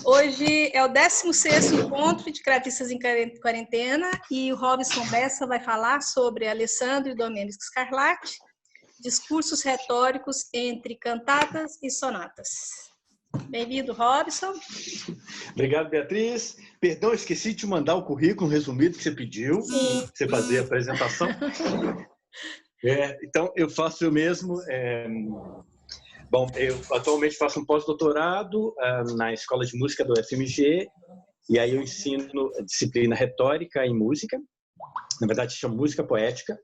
Hoje é o 16º encontro de cravistas em quarentena e o Robson Bessa vai falar sobre Alessandro e Domênico Scarlatti, discursos retóricos entre cantatas e sonatas. Bem-vindo, Robson. Obrigado, Beatriz. Perdão, esqueci de te mandar o currículo resumido que você pediu, para você fazer a apresentação. Então, eu faço eu mesmo. Bom, eu atualmente faço um pós-doutorado na Escola de Música do UFMG, e aí eu ensino a disciplina retórica em música, na verdade se chama música poética,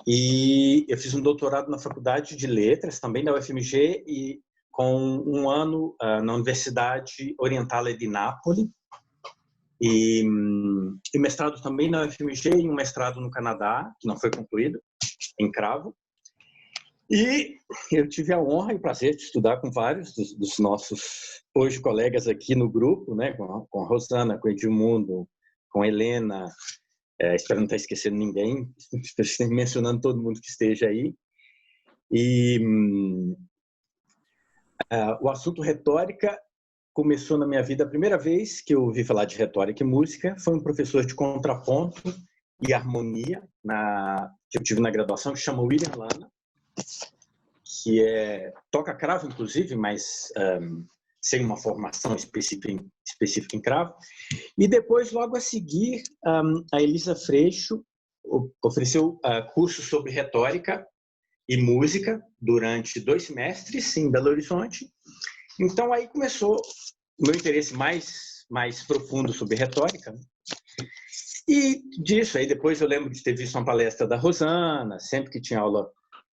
e eu fiz um doutorado na Faculdade de Letras, também da UFMG, e com um ano na Universidade Oriental de Nápoles, e mestrado também na UFMG e um mestrado no Canadá, que não foi concluído, em cravo. E eu tive a honra e o prazer de estudar com vários dos nossos, hoje, colegas aqui no grupo, né? Com a Rosana, com o Edmundo, com a Helena, espero não estar esquecendo ninguém, mencionando todo mundo que esteja aí. E o assunto retórica começou na minha vida. A primeira vez que eu ouvi falar de retórica e música foi um professor de contraponto e harmonia que eu tive na graduação, que chama William Lana, que toca cravo, inclusive, mas sem uma formação específica em cravo. E depois, logo a seguir, a Elisa Freixo ofereceu cursos sobre retórica e música durante 2 semestres em Belo Horizonte. Então, aí começou o meu interesse mais profundo sobre retórica. E disso, aí depois eu lembro de ter visto uma palestra da Rosana, sempre que tinha aula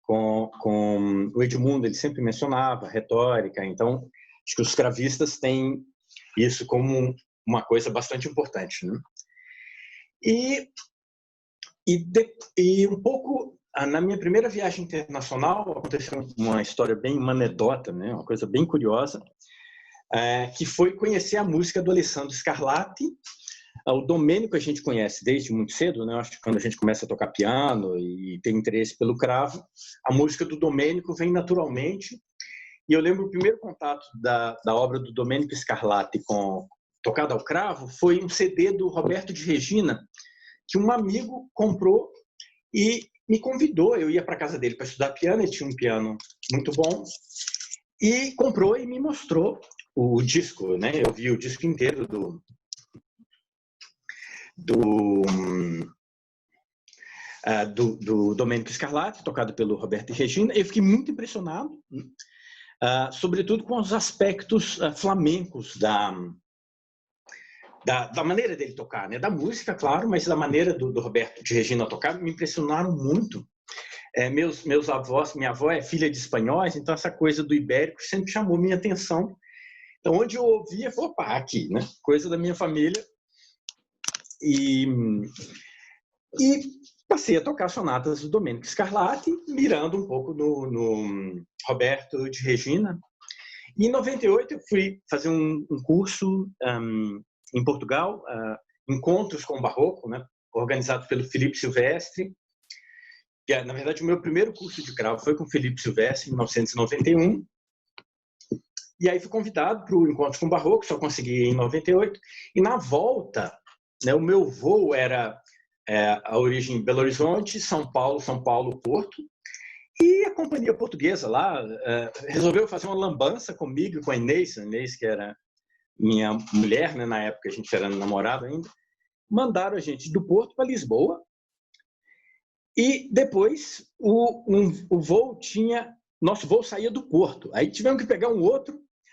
com o Edmundo, ele sempre mencionava retórica. Então, acho que os cravistas têm isso como uma coisa bastante importante, né? E um pouco, na minha primeira viagem internacional, aconteceu uma anedota, né? Uma coisa bem curiosa, que foi conhecer a música do Alessandro Scarlatti. O Domênico a gente conhece desde muito cedo, né? Acho que quando a gente começa a tocar piano e tem interesse pelo cravo, a música do Domênico vem naturalmente. E eu lembro o primeiro contato da obra do Domênico Scarlatti tocada ao cravo foi um CD do Roberto de Regina, que um amigo comprou e me convidou. Eu ia para a casa dele para estudar piano, ele tinha um piano muito bom, e comprou e me mostrou o disco, né? Eu vi o disco inteiro do Domênico Scarlatti, tocado pelo Roberto e Regina. Eu fiquei muito impressionado, sobretudo com os aspectos flamencos da maneira dele tocar, né? Da música, claro, mas da maneira do Roberto de Regina tocar, me impressionaram muito. Meus avós, minha avó é filha de espanhóis, então essa coisa do ibérico sempre chamou minha atenção. Então, onde eu ouvia, eu falei, opa, aqui, né? Coisa da minha família. E passei a tocar sonatas do Domênico Scarlatti, mirando um pouco no Roberto de Regina. E em 98 eu fui fazer um curso em Portugal, Encontros com o Barroco, né, organizado pelo Felipe Silvestre. Que, na verdade, o meu primeiro curso de cravo foi com o Felipe Silvestre, em 1991. E aí fui convidado para o Encontros com o Barroco, só consegui em 98. E na volta, né, o meu voo era a origem Belo Horizonte, São Paulo, Porto. E a companhia portuguesa lá resolveu fazer uma lambança comigo e com a Inês, que era minha mulher, né, na época a gente era namorado ainda. Mandaram a gente do Porto para Lisboa. E depois o voo nosso voo saía do Porto. Aí tivemos que pegar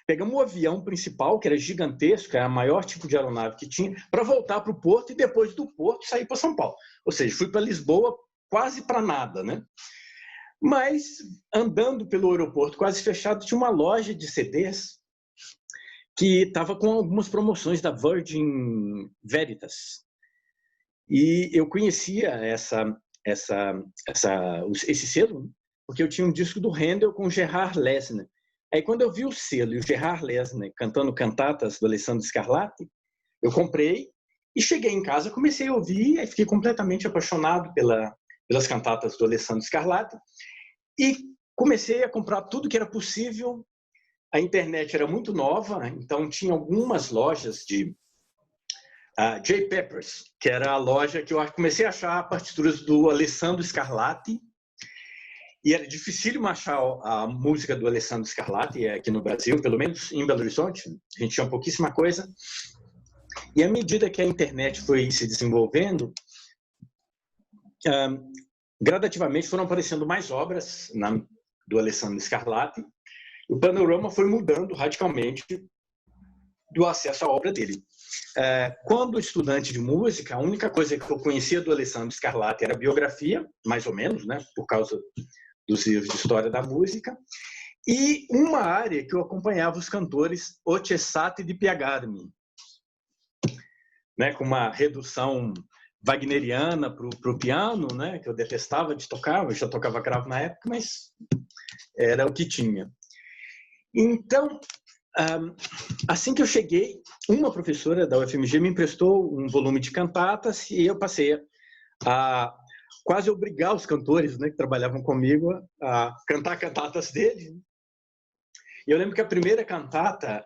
pegamos o avião principal, que era gigantesco, era o maior tipo de aeronave que tinha, para voltar para o Porto e depois do Porto sair para São Paulo. Ou seja, fui para Lisboa quase para nada, né? Mas, andando pelo aeroporto quase fechado, tinha uma loja de CDs que estava com algumas promoções da Virgin Veritas. E eu conhecia esse selo, porque eu tinha um disco do Handel com o Gerard Lesne. Aí, quando eu vi o selo e o Gerard Lesne cantando cantatas do Alessandro Scarlatti, eu comprei e cheguei em casa, comecei a ouvir, e fiquei completamente apaixonado pelas cantatas do Alessandro Scarlatti e comecei a comprar tudo que era possível a internet era muito nova, então tinha algumas lojas de J. Peppers, que era a loja que eu comecei a achar partituras do Alessandro Scarlatti, e era dificílimo achar a música do Alessandro Scarlatti aqui no Brasil, pelo menos em Belo Horizonte, a gente tinha pouquíssima coisa. E à medida que a internet foi se desenvolvendo, gradativamente foram aparecendo mais obras do Alessandro Scarlatti, e o panorama foi mudando radicalmente do acesso à obra dele. Quando estudante de música, a única coisa que eu conhecia do Alessandro Scarlatti era a biografia, mais ou menos, né, por causa dos livros de história da música, e uma área que eu acompanhava os cantores Ocesate di Piagarmi, né, com uma redução wagneriana para o piano, né, que eu detestava de tocar, eu já tocava cravo na época, mas era o que tinha. Então, assim que eu cheguei, uma professora da UFMG me emprestou um volume de cantatas e eu passei a quase obrigar os cantores, né, que trabalhavam comigo a cantar cantatas dele. E eu lembro que a primeira cantata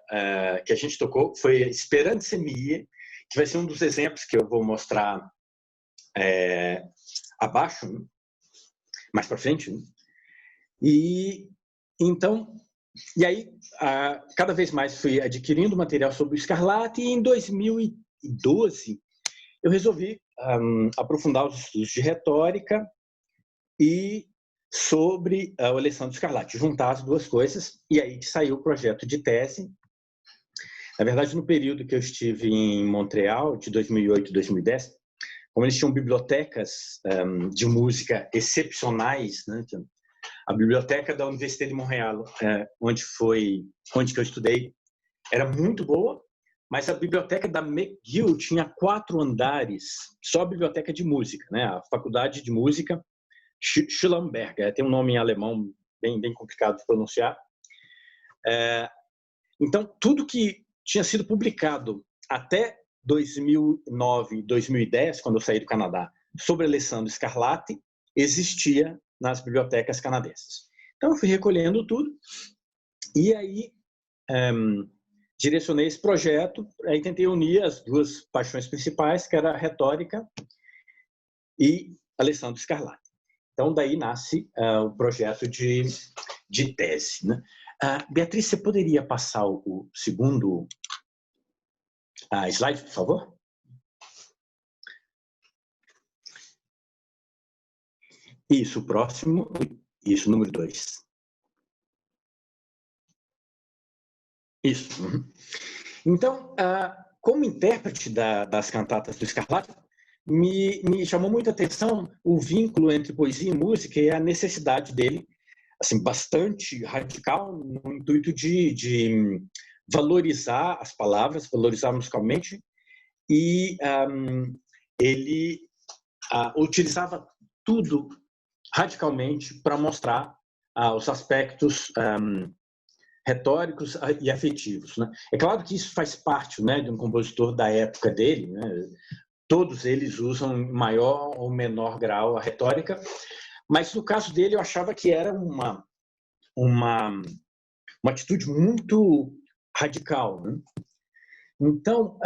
que a gente tocou foi Speranze Mie, que vai ser um dos exemplos que eu vou mostrar abaixo, né? Mais para frente. Né? E aí, cada vez mais fui adquirindo material sobre o Scarlatti, e em 2012 eu resolvi aprofundar os estudos de retórica e sobre o Alessandro Scarlatti, juntar as duas coisas, e aí saiu o projeto de tese. Na verdade, no período que eu estive em Montreal, de 2008 a 2010, como eles tinham bibliotecas de música excepcionais, né? A biblioteca da Université de Montréal, onde que eu estudei, era muito boa, mas a biblioteca da McGill tinha 4 andares, só a biblioteca de música, né? A faculdade de música Schullenberg, tem um nome em alemão bem complicado de pronunciar. Então, tudo que tinha sido publicado até 2009, 2010, quando eu saí do Canadá, sobre Alessandro Scarlatti, existia nas bibliotecas canadenses. Então, eu fui recolhendo tudo e aí direcionei esse projeto, aí tentei unir as duas paixões principais, que era a retórica e Alessandro Scarlatti. Então, daí nasce o projeto de tese. Né? Beatriz, você poderia passar o segundo slide, por favor? Isso, o próximo. Isso, número 2. Isso. Uhum. Então, como intérprete das cantatas do Scarlatti, me chamou muita atenção o vínculo entre poesia e música e a necessidade dele, assim, bastante radical, no intuito de valorizar as palavras, valorizar musicalmente, e ele utilizava tudo radicalmente para mostrar os aspectos retóricos e afetivos. Né? É claro que isso faz parte, né, de um compositor da época dele, né? Todos eles usam em maior ou menor grau a retórica, mas no caso dele eu achava que era uma atitude muito radical. Né? Então,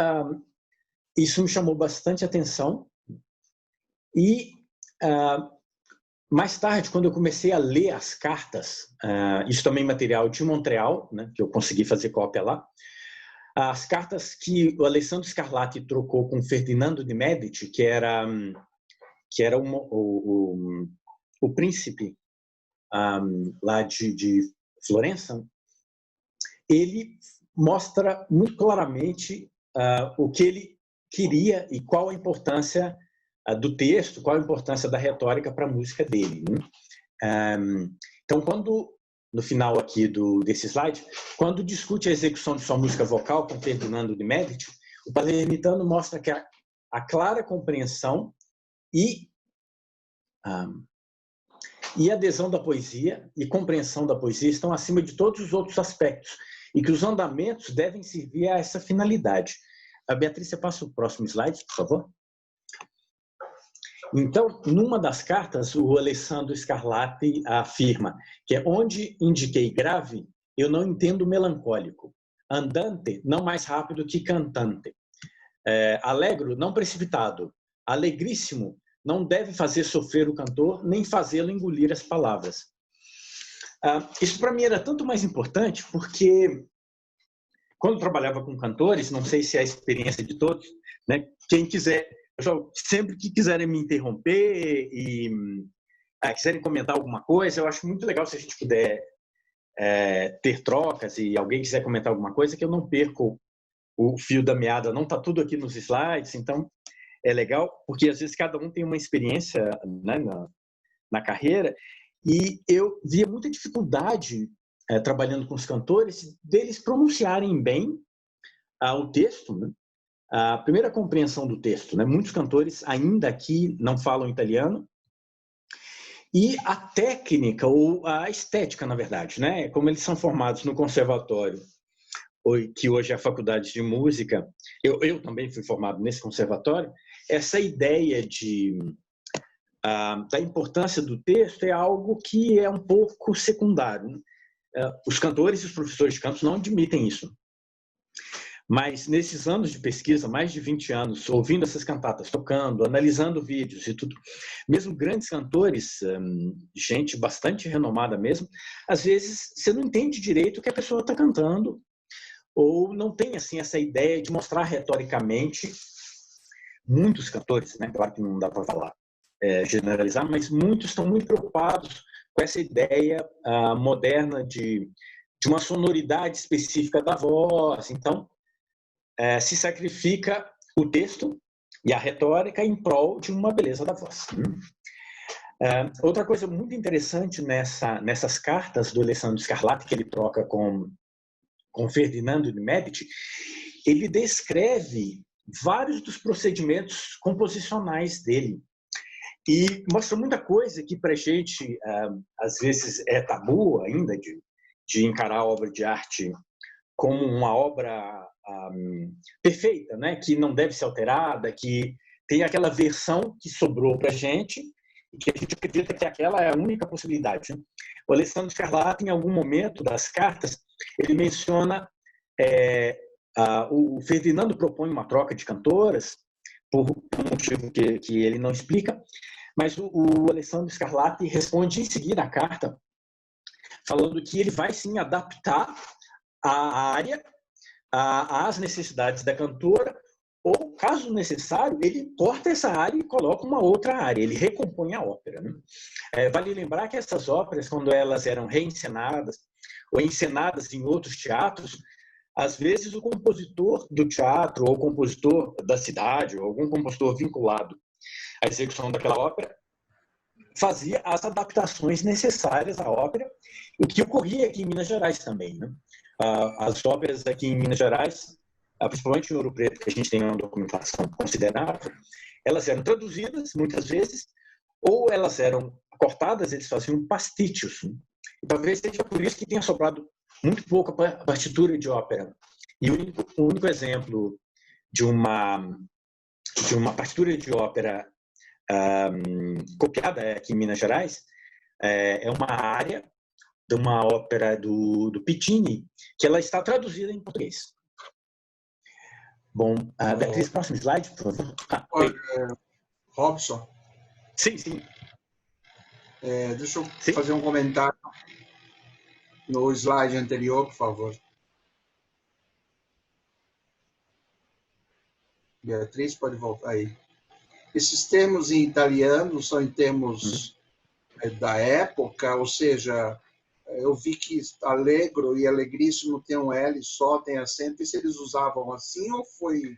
isso me chamou bastante atenção e mais tarde, quando eu comecei a ler as cartas, isso também é material de Montreal, né, que eu consegui fazer cópia lá, as cartas que o Alessandro Scarlatti trocou com Ferdinando de Médici, que era o príncipe lá de Florença, ele mostra muito claramente o que ele queria e qual a importância do texto, qual a importância da retórica para a música dele. Né? Então, no final aqui desse slide, quando discute a execução de sua música vocal com Ferdinando de Médici, o Palermitano mostra que a clara compreensão e adesão da poesia e compreensão da poesia estão acima de todos os outros aspectos e que os andamentos devem servir a essa finalidade. Beatriz, você passa o próximo slide, por favor? Então, numa das cartas, o Alessandro Scarlatti afirma que onde indiquei grave, eu não entendo melancólico. Andante, não mais rápido que cantante. Alegro, não precipitado. Alegríssimo, não deve fazer sofrer o cantor, nem fazê-lo engolir as palavras. Isso para mim era tanto mais importante porque quando eu trabalhava com cantores, não sei se é a experiência de todos, né? Quem quiser, sempre que quiserem me interromper e quiserem comentar alguma coisa, eu acho muito legal se a gente puder ter trocas e alguém quiser comentar alguma coisa, que eu não perco o fio da meada. Não está tudo aqui nos slides, então é legal, porque às vezes cada um tem uma experiência, né, na carreira, e eu via muita dificuldade trabalhando com os cantores, deles pronunciarem bem o texto, né? A primeira compreensão do texto, né? Muitos cantores ainda aqui não falam italiano, e a técnica, ou a estética, na verdade, né? Como eles são formados no conservatório, que hoje é a faculdade de música, eu também fui formado nesse conservatório, essa ideia da importância do texto é algo que é um pouco secundário, né? Os cantores e os professores de canto não admitem isso. Mas nesses anos de pesquisa, mais de 20 anos, ouvindo essas cantatas, tocando, analisando vídeos e tudo, mesmo grandes cantores, gente bastante renomada mesmo, às vezes você não entende direito o que a pessoa está cantando, ou não tem assim essa ideia de mostrar retoricamente. Muitos cantores, né? Claro que não dá para falar, generalizar, mas muitos estão muito preocupados com essa ideia moderna de uma sonoridade específica da voz. Então, se sacrifica o texto e a retórica em prol de uma beleza da voz. Outra coisa muito interessante nessas cartas do Alessandro Scarlatti, que ele troca com Ferdinando de Medici, ele descreve vários dos procedimentos composicionais dele e mostra muita coisa que para a gente às vezes é tabu ainda de encarar a obra de arte como uma obra perfeita, né? Que não deve ser alterada, que tem aquela versão que sobrou para a gente e que a gente acredita que aquela é a única possibilidade, né? O Alessandro Scarlatti, em algum momento das cartas, ele menciona o Ferdinando propõe uma troca de cantoras por um motivo que ele não explica, mas o Alessandro Scarlatti responde em seguida a carta falando que ele vai sim adaptar a área às necessidades da cantora, ou, caso necessário, ele corta essa área e coloca uma outra área, ele recompõe a ópera, né? Vale lembrar que essas óperas, quando elas eram reencenadas ou encenadas em outros teatros, às vezes o compositor do teatro ou o compositor da cidade ou algum compositor vinculado à execução daquela ópera fazia as adaptações necessárias à ópera, o que ocorria aqui em Minas Gerais também, né? As óperas aqui em Minas Gerais, principalmente em Ouro Preto, que a gente tem uma documentação considerável, elas eram traduzidas muitas vezes, ou elas eram cortadas, eles faziam pastichos, né? E talvez seja por isso que tenha sobrado muito pouca partitura de ópera. E o único exemplo de uma partitura de ópera copiada aqui em Minas Gerais é uma área de uma ópera do Piccini, que ela está traduzida em português. Bom, Beatriz, próximo slide, por favor. Robson. Sim, sim. Deixa eu fazer um comentário no slide anterior, por favor. Beatriz, pode voltar aí. Esses termos em italiano são em termos da época, ou seja, eu vi que allegro e alegríssimo tem um L só, tem acento, e se eles usavam assim ou foi...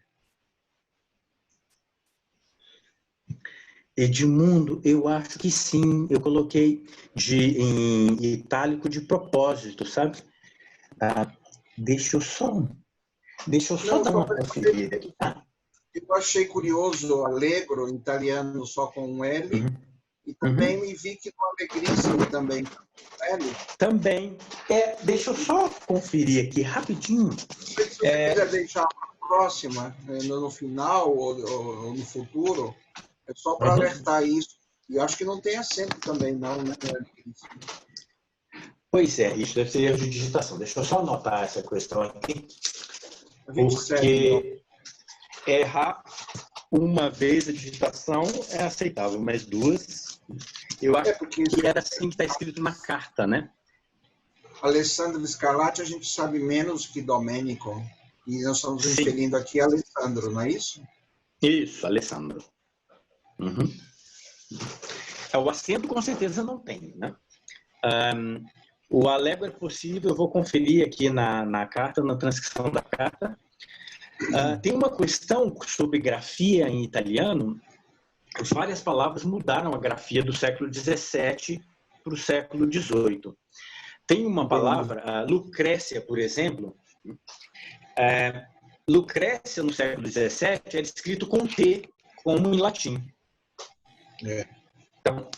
Edmundo, eu acho que sim, eu coloquei em itálico de propósito, sabe? Deixa eu só dar uma conferida aqui. Eu achei curioso allegro, em italiano só com um L, e também me vi que no alegríssimo também com L. Também. Deixa eu só conferir aqui rapidinho. Se você quiser deixar a próxima, no final ou no futuro, é só para alertar isso. E acho que não tem acento também, não, né? Pois é, isso deve ser erro de digitação. Deixa eu só anotar essa questão aqui, 27, porque errar uma vez a digitação é aceitável, mas duas, eu acho porque que era assim que está escrito na carta, né? Alessandro Scarlatti a gente sabe menos que Domênico, e nós estamos Sim. referindo aqui a Alessandro, não é isso? Isso, Alessandro. Uhum. O acento com certeza não tem, né? O alego é possível, eu vou conferir aqui na carta, na transcrição da carta. Tem uma questão sobre grafia em italiano. Várias palavras mudaram a grafia do século XVII para o século XVIII. Tem uma palavra, Lucrécia, por exemplo. Lucrécia, no século XVII, era escrito com T, como em latim. Então,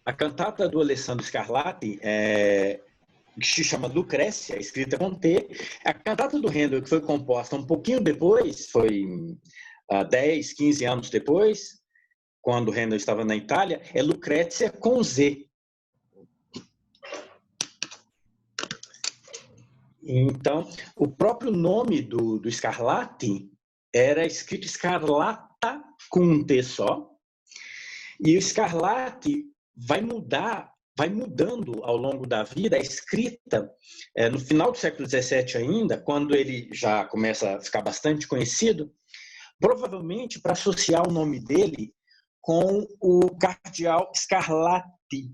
a cantata do Alessandro Scarlatti, que se chama Lucrécia, escrita com T. A cantata do Handel, que foi composta um pouquinho depois, foi 10, 15 anos depois, quando o Handel estava na Itália, é Lucrécia com Z. Então, o próprio nome do Scarlatti era escrito Scarlatta com um T só, e o Scarlatti vai mudando ao longo da vida a escrita. No final do século XVII ainda, quando ele já começa a ficar bastante conhecido, provavelmente para associar o nome dele com o cardeal Scarlatti,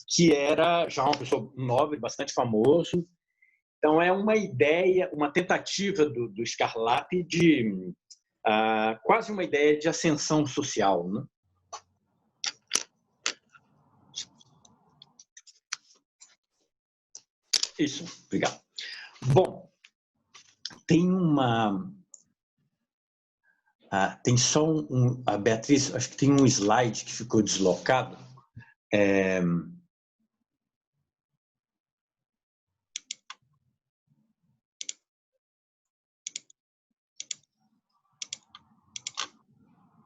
que era já uma pessoa nobre, bastante famoso. Então, é uma ideia, uma tentativa do Scarlatti de quase uma ideia de ascensão social, né? Isso, obrigado. Bom, tem tem só a Beatriz, acho que tem um slide que ficou deslocado.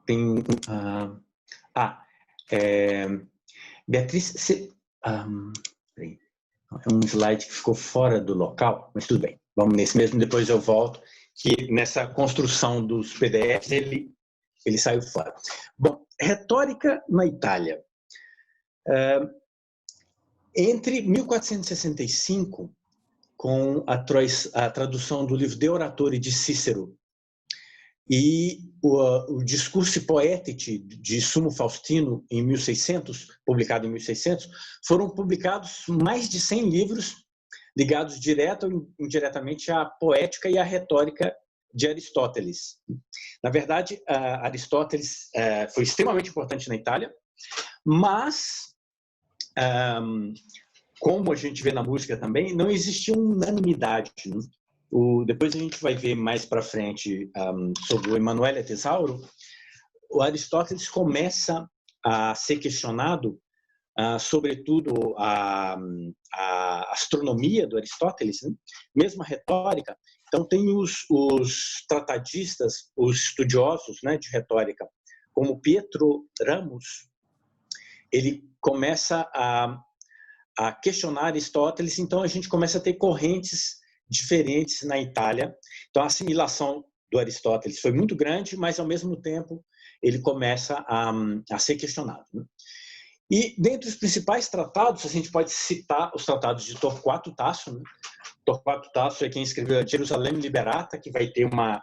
Tem Beatriz, peraí. É um slide que ficou fora do local, mas tudo bem. Vamos nesse mesmo, depois eu volto, que nessa construção dos PDFs ele saiu fora. Bom, retórica na Itália. Entre 1465, com a tradução do livro De Oratore de Cícero e o Discursi Poetici de Sumo Faustino, em 1600, publicado em 1600, foram publicados mais de 100 livros ligados direto ou indiretamente à poética e à retórica de Aristóteles. Na verdade, Aristóteles foi extremamente importante na Itália, mas, como a gente vê na música também, não existia unanimidade, né? Depois a gente vai ver mais para frente sobre o Emanuele Tesauro. O Aristóteles começa a ser questionado, sobretudo a astronomia do Aristóteles, né? Mesmo a retórica. Então tem os tratadistas, os estudiosos, né, de retórica, como Pietro Ramos. Ele começa a questionar Aristóteles, então a gente começa a ter correntes diferentes na Itália. Então a assimilação do Aristóteles foi muito grande, mas ao mesmo tempo ele começa a ser questionado, né? E dentre os principais tratados, a gente pode citar os tratados de Torquato Tasso, né? Torquato Tasso é quem escreveu a Jerusalém Liberata, que vai ter uma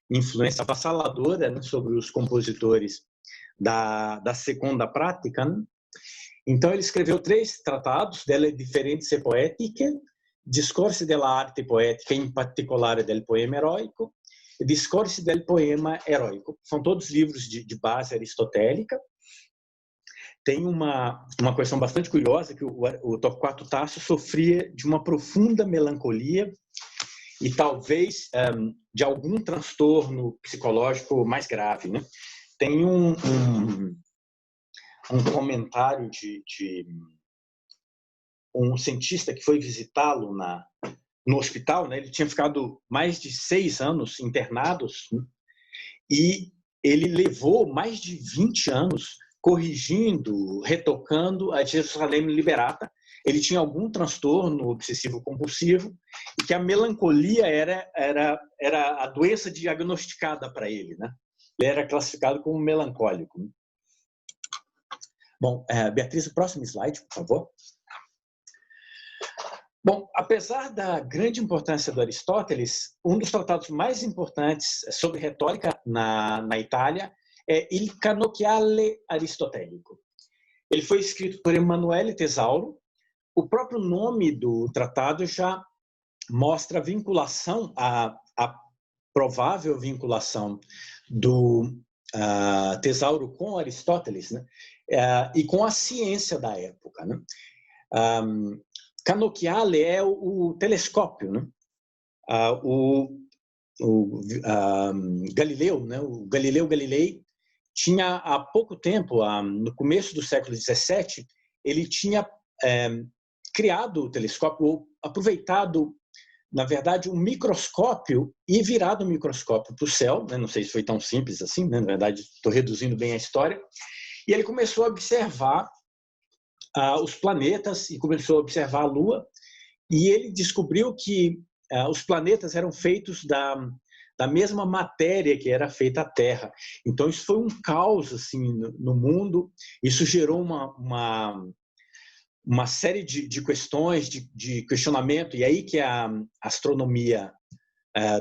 influência avassaladora, né, sobre os compositores da Seconda Pratica, né? Então ele escreveu 3 tratados, delle differenze poetiche, Discorsi della arte poetica, in particolare del poema eroico, e Discorsi del poema eroico. São todos livros de base aristotélica. Tem uma questão bastante curiosa, que o Torquato Tasso sofria de uma profunda melancolia e talvez de algum transtorno psicológico mais grave, né? Tem um comentário de um cientista que foi visitá-lo no hospital, né? Ele tinha ficado mais de 6 anos internados, né? E ele levou mais de 20 anos corrigindo, retocando a Jerusalém Liberata. ele tinha algum transtorno obsessivo-compulsivo e que a melancolia era a doença diagnosticada para ele, né? Ele era classificado como melancólico. Bom, Beatriz, o próximo slide, por favor. Bom, apesar da grande importância do Aristóteles, um dos tratados mais importantes sobre retórica na Itália é Il Canocchiale Aristotelico. Ele foi escrito por Emanuele Tesauro. O próprio nome do tratado já mostra a vinculação, a provável vinculação do Tesauro com Aristóteles, né? E com a ciência da época, né? Canocchiale é o telescópio, né? Galileu, né? O Galileu Galilei tinha há pouco tempo, no começo do século XVII, ele tinha criado o telescópio, ou aproveitado, na verdade, um microscópio e virado o microscópio para o céu, né? Não sei se foi tão simples assim, né? Na verdade, estou reduzindo bem a história, e ele começou a observar os planetas e começou a observar a Lua, e ele descobriu que os planetas eram feitos da mesma matéria que era feita a Terra. Então, isso foi um caos assim, no mundo, isso gerou uma série de questões, de questionamento, e aí que a astronomia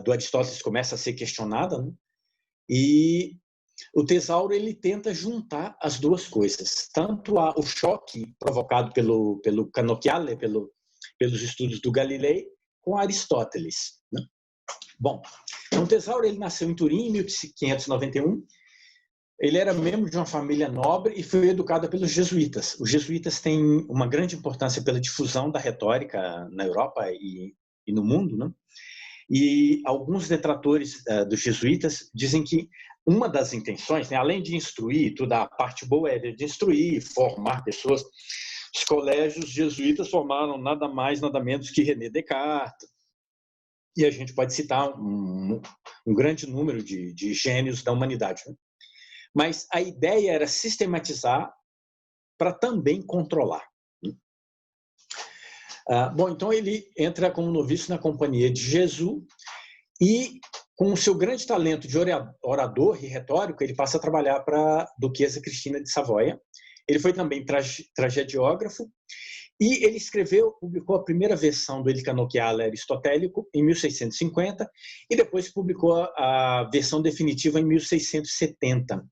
do Aristóteles começa a ser questionada, né? E o Tesauro ele tenta juntar as duas coisas, tanto o choque provocado pelo Canocchiale, pelos estudos do Galilei, com Aristóteles, né? Bom, então Tesauro ele nasceu em Turim em 1591. Ele era membro de uma família nobre e foi educado pelos jesuítas. Os jesuítas têm uma grande importância pela difusão da retórica na Europa e no mundo, né? E alguns detratores dos jesuítas dizem que uma das intenções, né, além de instruir, toda a parte boa é de instruir, formar pessoas. Os colégios jesuítas formaram nada mais, nada menos que René Descartes. E a gente pode citar um grande número de gênios da humanidade, né? Mas a ideia era sistematizar para também controlar. Bom, então ele entra como noviço na Companhia de Jesus e, com o seu grande talento de orador e retórico, ele passa a trabalhar para a Duquesa Cristina de Savoia. Ele foi também tragediógrafo e ele publicou a primeira versão do Il Canocchiale Aristotélico em 1650 e depois publicou a versão definitiva em 1670.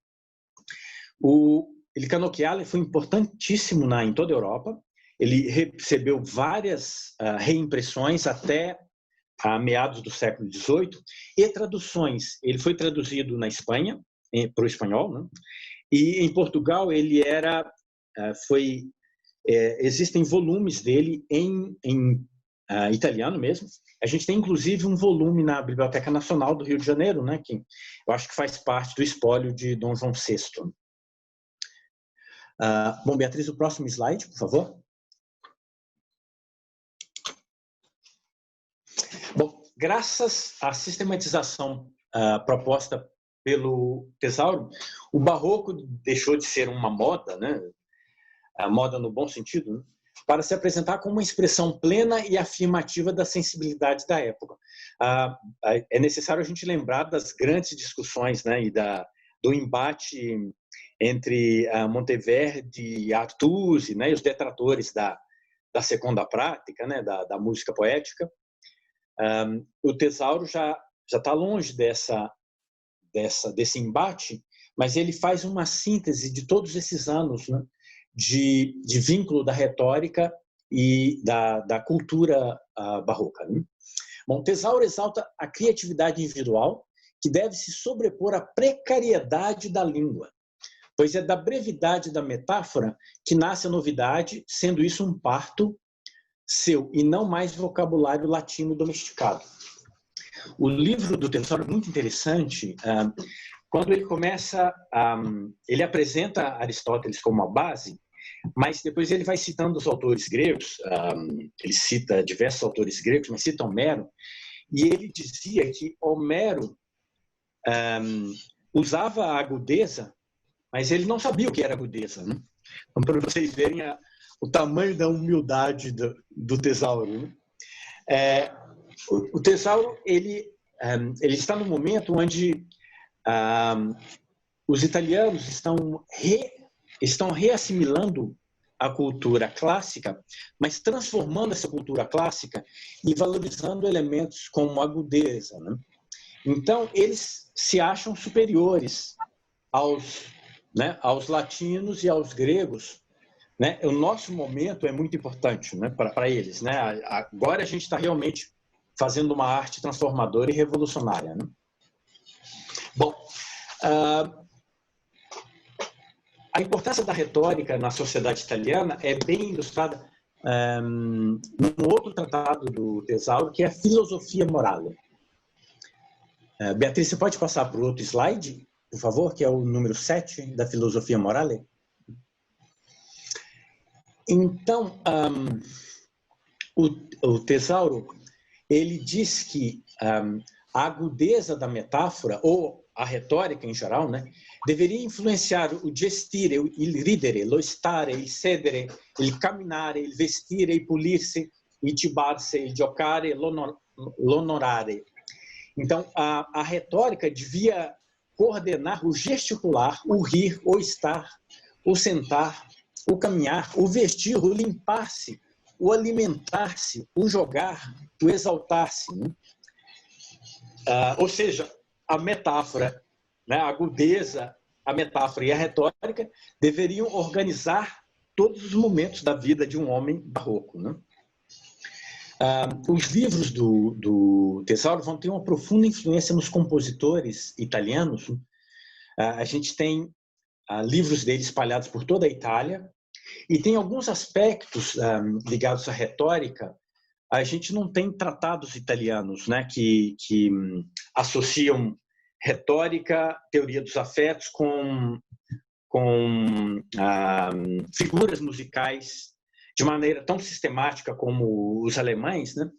O Il Canocchiale foi importantíssimo em toda a Europa. Ele recebeu várias reimpressões até meados do século XVIII e traduções. Ele foi traduzido na Espanha para o espanhol, né? E em Portugal ele existem volumes dele em italiano mesmo. A gente tem inclusive um volume na Biblioteca Nacional do Rio de Janeiro, né? Que eu acho que faz parte do espólio de Dom João VI. Bom, Beatriz, o próximo slide, por favor. Bom, graças à sistematização proposta pelo Tesauro, o barroco deixou de ser uma moda, né? A moda no bom sentido, né? Para se apresentar como uma expressão plena e afirmativa da sensibilidade da época. É necessário a gente lembrar das grandes discussões, né? E do embate entre Monteverdi e Artusi, né? E os detratores da segunda prática, né? Da música poética. O Tesauro já está longe desse embate, mas ele faz uma síntese de todos esses anos, né, de vínculo da retórica e da cultura barroca, né? Bom, Tesauro exalta a criatividade individual, que deve se sobrepor à precariedade da língua, pois é da brevidade da metáfora que nasce a novidade, sendo isso um parto seu, e não mais vocabulário latino domesticado. O livro do Tesauro é muito interessante. Quando ele começa, ele apresenta Aristóteles como uma base, mas depois ele vai citando os autores gregos, ele cita diversos autores gregos, mas cita Homero, e ele dizia que Homero usava a agudeza, mas ele não sabia o que era agudeza, né? Então, para vocês verem o tamanho da humildade do tesauro, né? O tesauro ele está no momento onde os italianos estão reassimilando a cultura clássica, mas transformando essa cultura clássica e valorizando elementos como agudeza, né? Então, eles se acham superiores aos latinos e aos gregos, né? O nosso momento é muito importante, né, para eles, né? Agora a gente está realmente fazendo uma arte transformadora e revolucionária, né? Bom, a importância da retórica na sociedade italiana é bem ilustrada num outro tratado do Tesauro, que é a Filosofia Morale. Beatriz, você pode passar para o outro slide, por favor, que é o número 7 da Filosofia Morale? Então, o Tesauro, ele diz que a agudeza da metáfora, ou a retórica em geral, né, deveria influenciar o gestire, il ridere, lo stare, il sedere, il camminare, il vestire, il pulirsi, il cibarsi, il giocare, l'onorare. Então, a retórica devia coordenar o gesticular, o rir, o estar, o sentar, o caminhar, o vestir, o limpar-se, o alimentar-se, o jogar, o exaltar-se, né? Ou seja, a metáfora, né, a agudeza, a metáfora e a retórica deveriam organizar todos os momentos da vida de um homem barroco, né? Os livros do Tesauro vão ter uma profunda influência nos compositores italianos. A gente tem livros dele espalhados por toda a Itália, e tem alguns aspectos ligados à retórica. A gente não tem tratados italianos, né, que associam retórica, teoria dos afetos com figuras musicais de maneira tão sistemática como os alemães, né?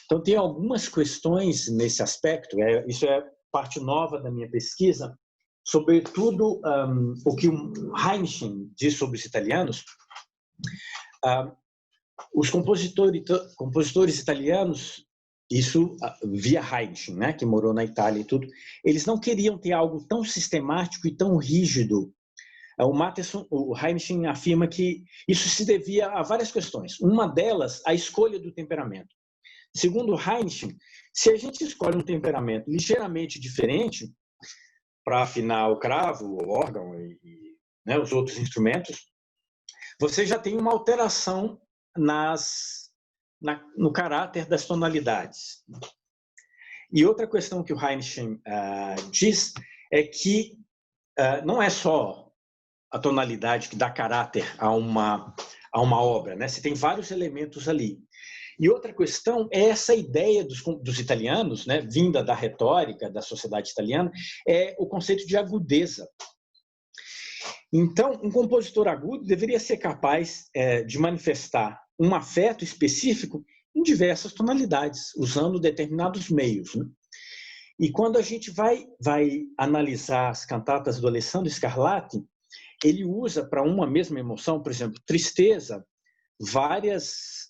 Então, tem algumas questões nesse aspecto, isso é parte nova da minha pesquisa, sobretudo o que o Heinrich diz sobre os italianos. Os compositores italianos, isso via Heinrich, né, que morou na Itália e tudo, eles não queriam ter algo tão sistemático e tão rígido. O Heinrich afirma que isso se devia a várias questões. Uma delas, a escolha do temperamento. Segundo Heinrich, se a gente escolhe um temperamento ligeiramente diferente para afinar o cravo, o órgão e né, os outros instrumentos, você já tem uma alteração no caráter das tonalidades. E outra questão que o Heinrich diz é que não é só a tonalidade que dá caráter a uma obra, né? Você tem vários elementos ali. E outra questão é essa ideia dos italianos, né, vinda da retórica da sociedade italiana, é o conceito de agudeza. Então, um compositor agudo deveria ser capaz de manifestar um afeto específico em diversas tonalidades, usando determinados meios, né? E quando a gente vai analisar as cantatas do Alessandro Scarlatti, ele usa para uma mesma emoção, por exemplo, tristeza, várias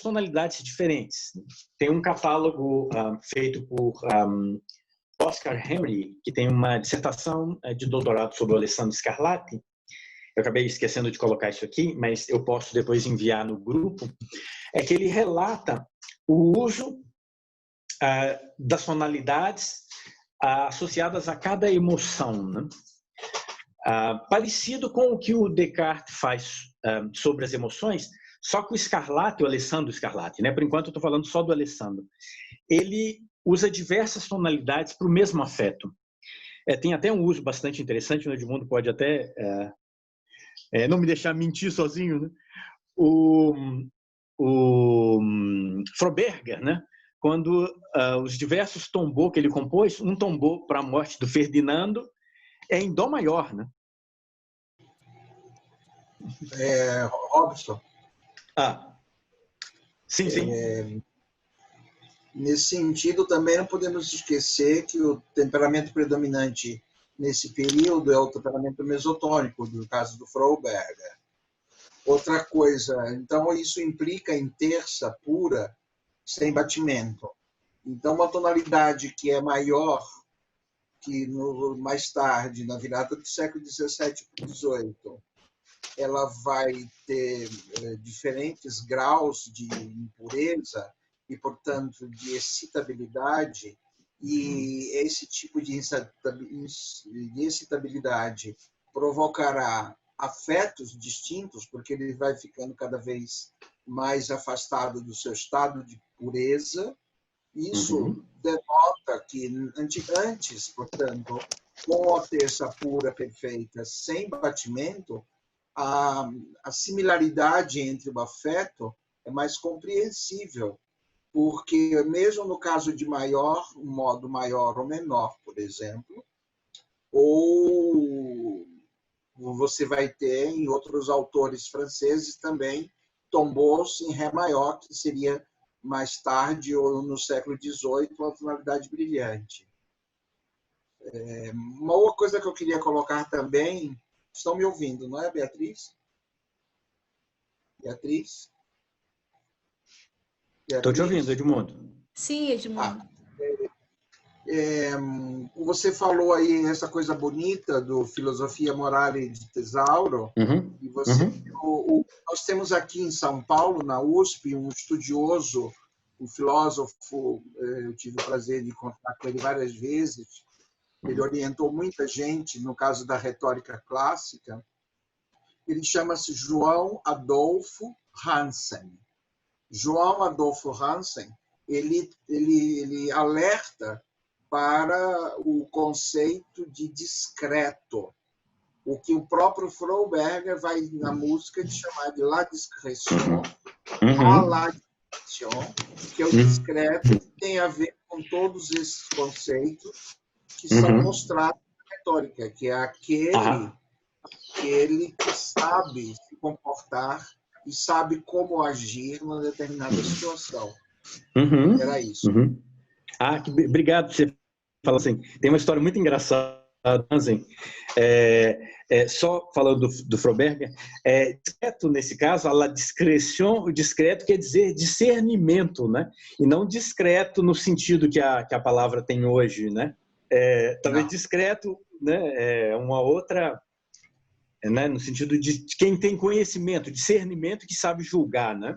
tonalidades diferentes. Tem um catálogo feito por Oscar Henry, que tem uma dissertação de doutorado sobre o Alessandro Scarlatti. Eu acabei esquecendo de colocar isso aqui, mas eu posso depois enviar no grupo. É que ele relata o uso das tonalidades associadas a cada emoção, né? Parecido com o que o Descartes faz sobre as emoções, só que o Scarlatti, o Alessandro Scarlatti, né? Por enquanto eu estou falando só do Alessandro, ele usa diversas tonalidades para o mesmo afeto. Tem até um uso bastante interessante, o Edmundo pode até não me deixar mentir sozinho, né? O Froberger, né? Quando os diversos tombos que ele compôs, um tombô para a morte do Ferdinando é em dó maior, né? Robson. Sim. Nesse sentido, também não podemos esquecer que o temperamento predominante nesse período é o temperamento mesotônico, no caso do Froberger. Outra coisa, então isso implica em terça pura, sem batimento. Então, uma tonalidade que é maior que mais tarde, na virada do século XVII para o XVIII, ela vai ter diferentes graus de impureza e, portanto, de excitabilidade, e esse tipo de excitabilidade provocará afetos distintos, porque ele vai ficando cada vez mais afastado do seu estado de pureza. Isso denota que antes, portanto, com a terça pura perfeita, sem batimento, a similaridade entre o afeto é mais compreensível, porque mesmo no caso de maior, um modo maior ou menor, por exemplo, ou você vai ter em outros autores franceses também tombeaus em ré maior, que seria mais tarde ou no século XVIII a tonalidade brilhante. Uma outra coisa que eu queria colocar também, estão me ouvindo, não é, Beatriz? Beatriz? Estou te ouvindo, Edmundo. Sim, Edmundo. Você falou aí essa coisa bonita do Filosofia Morale de Tesauro, e você, nós temos aqui em São Paulo, na USP, um estudioso, um filósofo, eu tive o prazer de contar com ele várias vezes, ele orientou muita gente no caso da retórica clássica, ele chama-se João Adolfo Hansen. João Adolfo Hansen, ele alerta para o conceito de discreto, o que o próprio Froberger vai na música de chamar de la discrétion, a la discrétion, que é o discreto, que tem a ver com todos esses conceitos que são mostrados na retórica, que é aquele que sabe se comportar e sabe como agir numa determinada situação. Era isso. Obrigado por você falar assim. Tem uma história muito engraçada, assim, só falando do Froberger, discreto nesse caso, a la discrétion, o discreto quer dizer discernimento, né? E não discreto no sentido que a palavra tem hoje, né? Talvez discreto, né? É uma outra, né? No sentido de quem tem conhecimento, discernimento, que sabe julgar, né?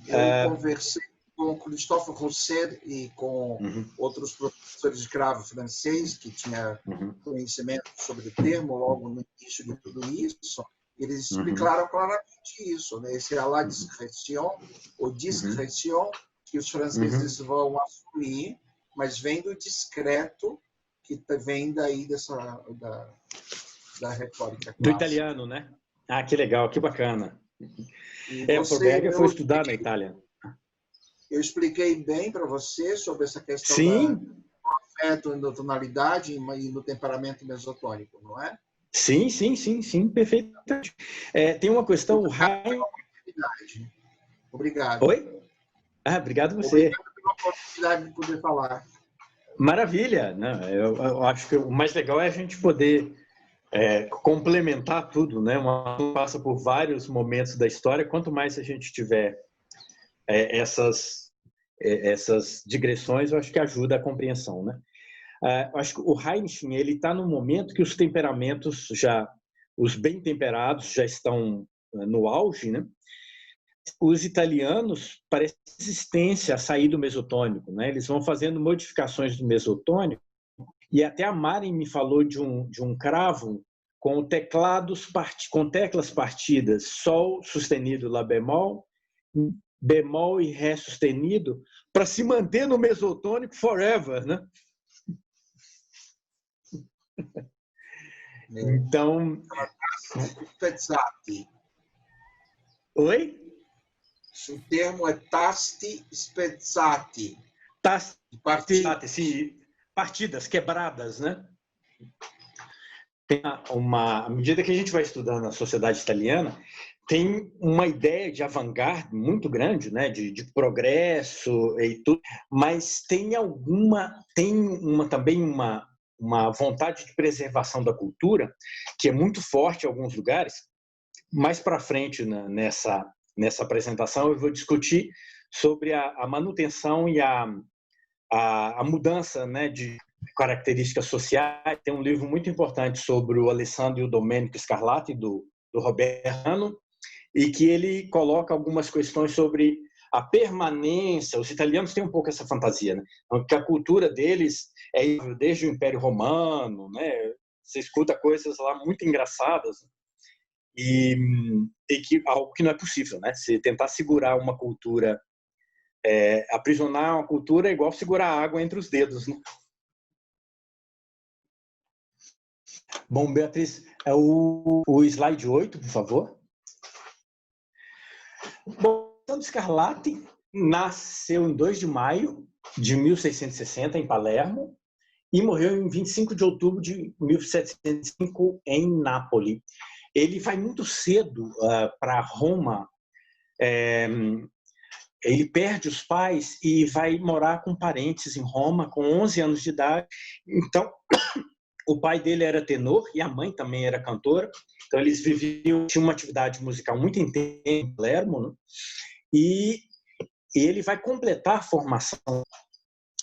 Eu conversei com Christophe Rosset e com outros professores de cravo francês que tinham conhecimento sobre o termo logo no início de tudo isso. Eles explicaram claramente isso, né? Esse é a la discrétion, ou discrétion, que os franceses vão assumir, mas vem do discreto, que vem daí da retórica clássica. Do italiano, né? Que legal, que bacana. O Froberger foi estudar na Itália. Eu expliquei bem para você sobre essa questão do afeto na tonalidade e no temperamento mesotônico, não é? Sim, perfeitamente. Tem uma questão... Obrigado. Oi? Obrigado você. Obrigado pela oportunidade de poder falar. Maravilha. Não, eu acho que o mais legal é a gente poder complementar tudo, né? Uma passa por vários momentos da história. Quanto mais a gente tiver essas digressões, eu acho que ajuda a compreensão, né? Eu acho que o Heinrich, ele está no momento que os temperamentos os bem temperados já estão no auge, né? Os italianos parecem resistência a sair do mesotônico, né? Eles vão fazendo modificações do mesotônico, e até a Maren me falou de um cravo com com teclas partidas, sol sustenido, lá bemol e ré sustenido, para se manter no mesotônico forever, né? Então... Spezzati. Oi? O termo é tasti spezzati. Tasti, sim, partidas, quebradas, né? À medida que a gente vai estudando a sociedade italiana, tem uma ideia de avant-garde muito grande, né? De progresso e tudo, mas tem também uma vontade de preservação da cultura que é muito forte em alguns lugares, mais para frente nessa apresentação, eu vou discutir sobre a manutenção e a mudança, né, de características sociais. Tem um livro muito importante sobre o Alessandro e o Domenico Scarlatti, do Roberto, e que ele coloca algumas questões sobre a permanência. Os italianos têm um pouco essa fantasia, né? Que a cultura deles é desde o Império Romano, né? Você escuta coisas lá muito engraçadas e que algo que não é possível, né? Se tentar segurar uma cultura, aprisionar uma cultura é igual segurar água entre os dedos, né? Bom, Beatriz, o slide 8, por favor. Bom, Alessandro Scarlatti nasceu em 2 de maio de 1660 em Palermo e morreu em 25 de outubro de 1705 em Nápoles. Ele vai muito cedo para Roma. Ele perde os pais e vai morar com parentes em Roma com 11 anos de idade. Então, o pai dele era tenor e a mãe também era cantora. Então, eles tinham uma atividade musical muito intensa em Palermo, né? E ele vai completar a formação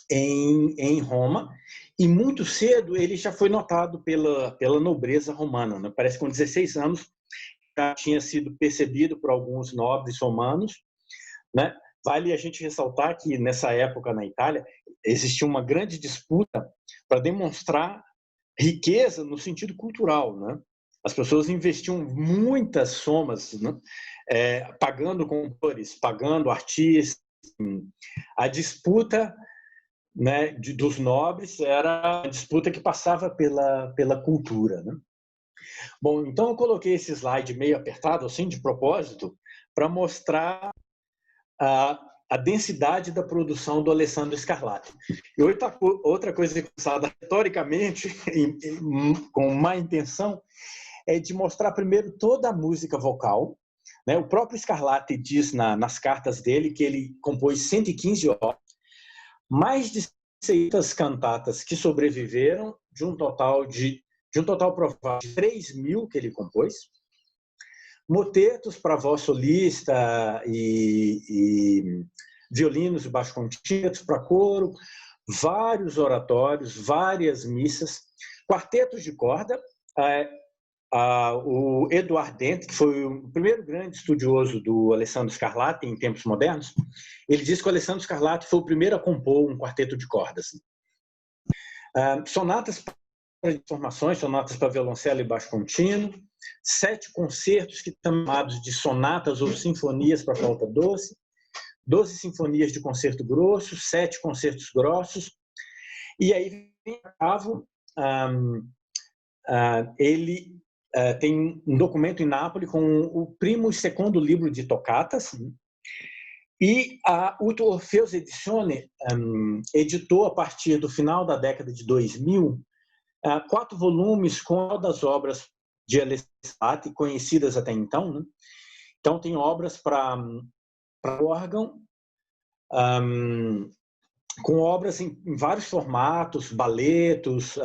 em Roma, e muito cedo ele já foi notado pela nobreza romana, né? Parece que com 16 anos já tinha sido percebido por alguns nobres romanos, né? Vale a gente ressaltar que nessa época na Itália existia uma grande disputa para demonstrar riqueza no sentido cultural, né? As pessoas investiam muitas somas, né? Pagando computadores, pagando artistas. A disputa, né, dos nobres era a disputa que passava pela cultura, né? Bom, então eu coloquei esse slide meio apertado, assim, de propósito, para mostrar a densidade da produção do Alessandro Scarlatti. E outra coisa que é usada retoricamente, com má intenção, é de mostrar primeiro toda a música vocal, né? O próprio Scarlatti diz nas cartas dele que ele compôs 115 obras, mais de 600 cantatas que sobreviveram, de um total provável de 3.000 que ele compôs, motetos para voz solista e violinos e baixo contínuo para coro, vários oratórios, várias missas, quartetos de corda. O Edouard Dent, que foi o primeiro grande estudioso do Alessandro Scarlatti em tempos modernos, ele diz que o Alessandro Scarlatti foi o primeiro a compor um quarteto de cordas. Sonatas para formações, sonatas para violoncelo e baixo contínuo, 7 concertos que estão chamados de sonatas ou sinfonias para flauta doce, 12 sinfonias de concerto grosso, 7 concertos grossos, e aí vem a cabo, ele tem um documento em Nápoles com o primo e segundo livro de tocatas, e o Orfeus Edizione editou, a partir do final da década de 2000, 4 volumes com todas as obras de Alessandro Scarlatti, conhecidas até então, né? Então, tem obras para órgão, com obras em vários formatos, baletos,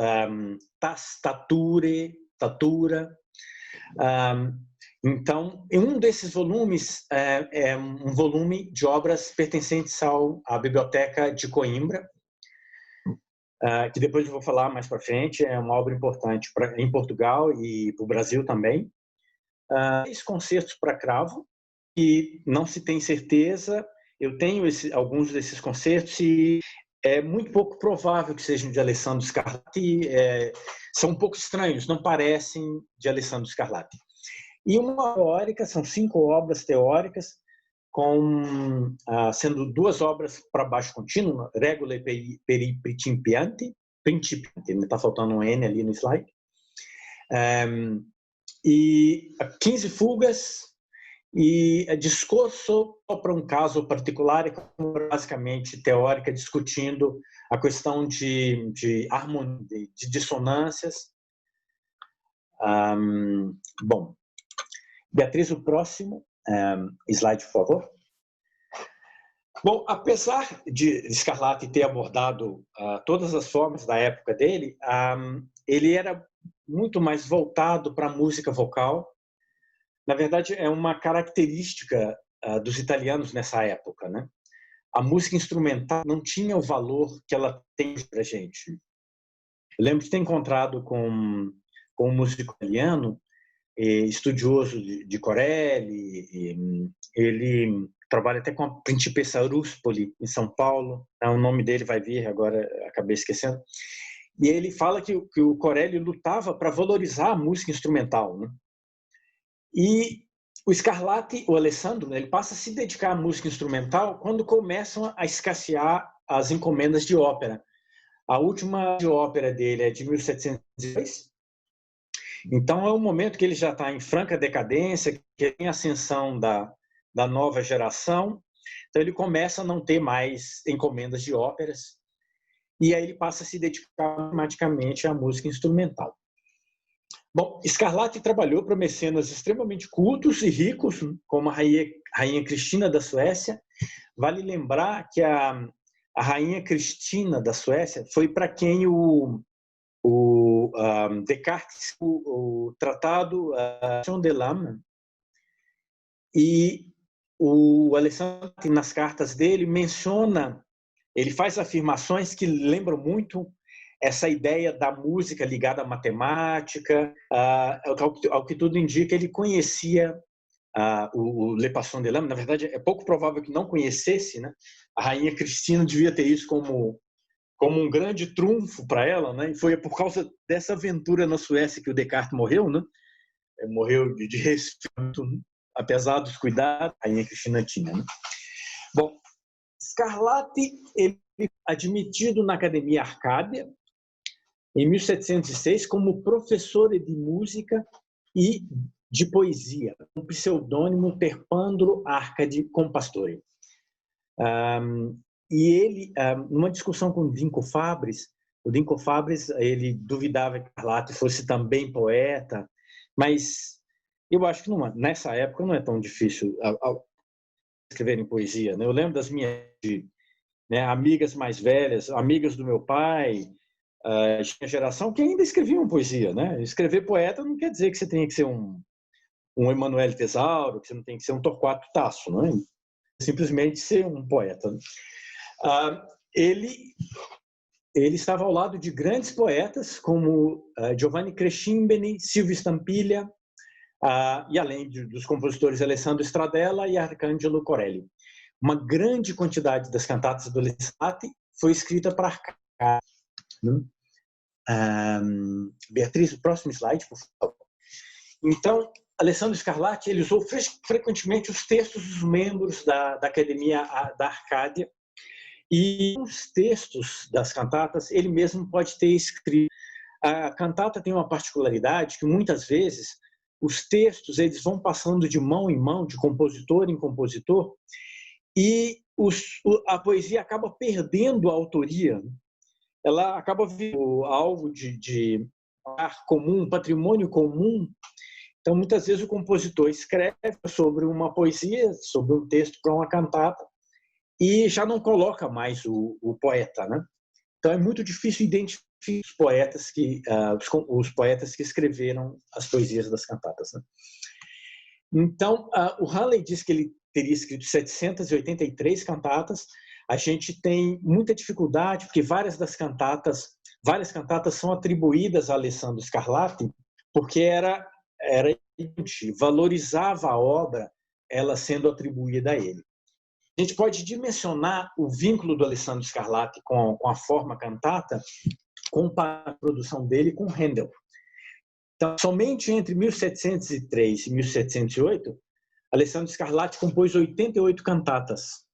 tatura. Então, em um desses volumes é um volume de obras pertencentes à Biblioteca de Coimbra, que depois eu vou falar mais para frente. É uma obra importante em Portugal e para o Brasil também. 3 concertos para cravo, e não se tem certeza. Eu tenho alguns desses concertos e é muito pouco provável que sejam de Alessandro Scarlatti. São um pouco estranhos, não parecem de Alessandro Scarlatti. E uma teórica, são 5 obras teóricas, sendo 2 obras para baixo contínuo, Regole per i principianti, está faltando um N ali no slide, e 15 fugas, e discurso para um caso particular, basicamente teórica, discutindo a questão de harmonia, de dissonâncias. Bom, Beatriz, o próximo slide, por favor. Bom, apesar de Scarlatti ter abordado todas as formas da época dele, ele era muito mais voltado para a música vocal, na verdade, é uma característica dos italianos nessa época, né? A música instrumental não tinha o valor que ela tem para a gente. Eu lembro de ter encontrado com um músico italiano, estudioso de Corelli, ele trabalha até com a Principessa Ruspoli, em São Paulo. O nome dele vai vir, agora acabei esquecendo. E ele fala que o Corelli lutava para valorizar a música instrumental, né? E o Scarlatti, o Alessandro, né, ele passa a se dedicar à música instrumental quando começam a escassear as encomendas de ópera. A última de ópera dele é de 1702. Então, é um momento que ele já está em franca decadência, que tem ascensão da nova geração. Então, ele começa a não ter mais encomendas de óperas. E aí ele passa a se dedicar automaticamente à música instrumental. Bom, Scarlatti trabalhou para mecenas extremamente cultos e ricos, como a Rainha Cristina da Suécia. Vale lembrar que a Rainha Cristina da Suécia foi para quem o Descartes, o tratado de l'âme, e o Alessandro, nas cartas dele, ele faz afirmações que lembram muito essa ideia da música ligada à matemática. Ao que tudo indica, ele conhecia o Le Passion de l'âme. Na verdade, é pouco provável que não conhecesse, né? A Rainha Cristina devia ter isso como um grande trunfo para ela, né? E foi por causa dessa aventura na Suécia que o Descartes morreu, né? Morreu de respeito, apesar dos cuidados que a Rainha Cristina tinha, né? Bom, Scarlatti, ele foi admitido na Academia Arcádia em 1706 como professor de música e de poesia, com o pseudônimo Terpandro Arcade Compastore. E ele, numa discussão com o Dinco Fabris, ele duvidava que Scarlatti fosse também poeta, mas eu acho que nessa época não é tão difícil escrever em poesia, né? Eu lembro das minhas amigas mais velhas, amigas do meu pai, tinha geração que ainda escreviam poesia, né? Escrever poeta não quer dizer que você tenha que ser um Emanuele Tesauro, que você não tem que ser um Torquato Tasso, não é? Simplesmente ser um poeta, né? Ele estava ao lado de grandes poetas como Giovanni Crescimbeni, Silvio Stampiglia, e além dos compositores Alessandro Stradella e Arcangelo Corelli. Uma grande quantidade das cantatas do Scarlatti foi escrita para Arcádia. Beatriz, o próximo slide, por favor. Então, Alessandro Scarlatti, ele usou frequentemente os textos dos membros da Academia da Arcádia, e os textos das cantatas ele mesmo pode ter escrito. A cantata tem uma particularidade que muitas vezes os textos eles vão passando de mão em mão, de compositor em compositor, e a poesia acaba perdendo a autoria. Ela acaba virando algo de comum, patrimônio comum. Então, muitas vezes o compositor escreve sobre uma poesia, sobre um texto para uma cantata, e já não coloca mais o poeta, né? Então é muito difícil identificar os poetas que escreveram as poesias das cantatas, né? Então o Hanley diz que ele teria escrito 783 cantatas. A gente tem muita dificuldade porque várias cantatas são atribuídas a Alessandro Scarlatti porque era valorizava a obra ela sendo atribuída a ele. A gente pode dimensionar o vínculo do Alessandro Scarlatti com a forma cantata, comparar a produção dele com Handel. Então, somente entre 1703 e 1708, Alessandro Scarlatti compôs 88 cantatas,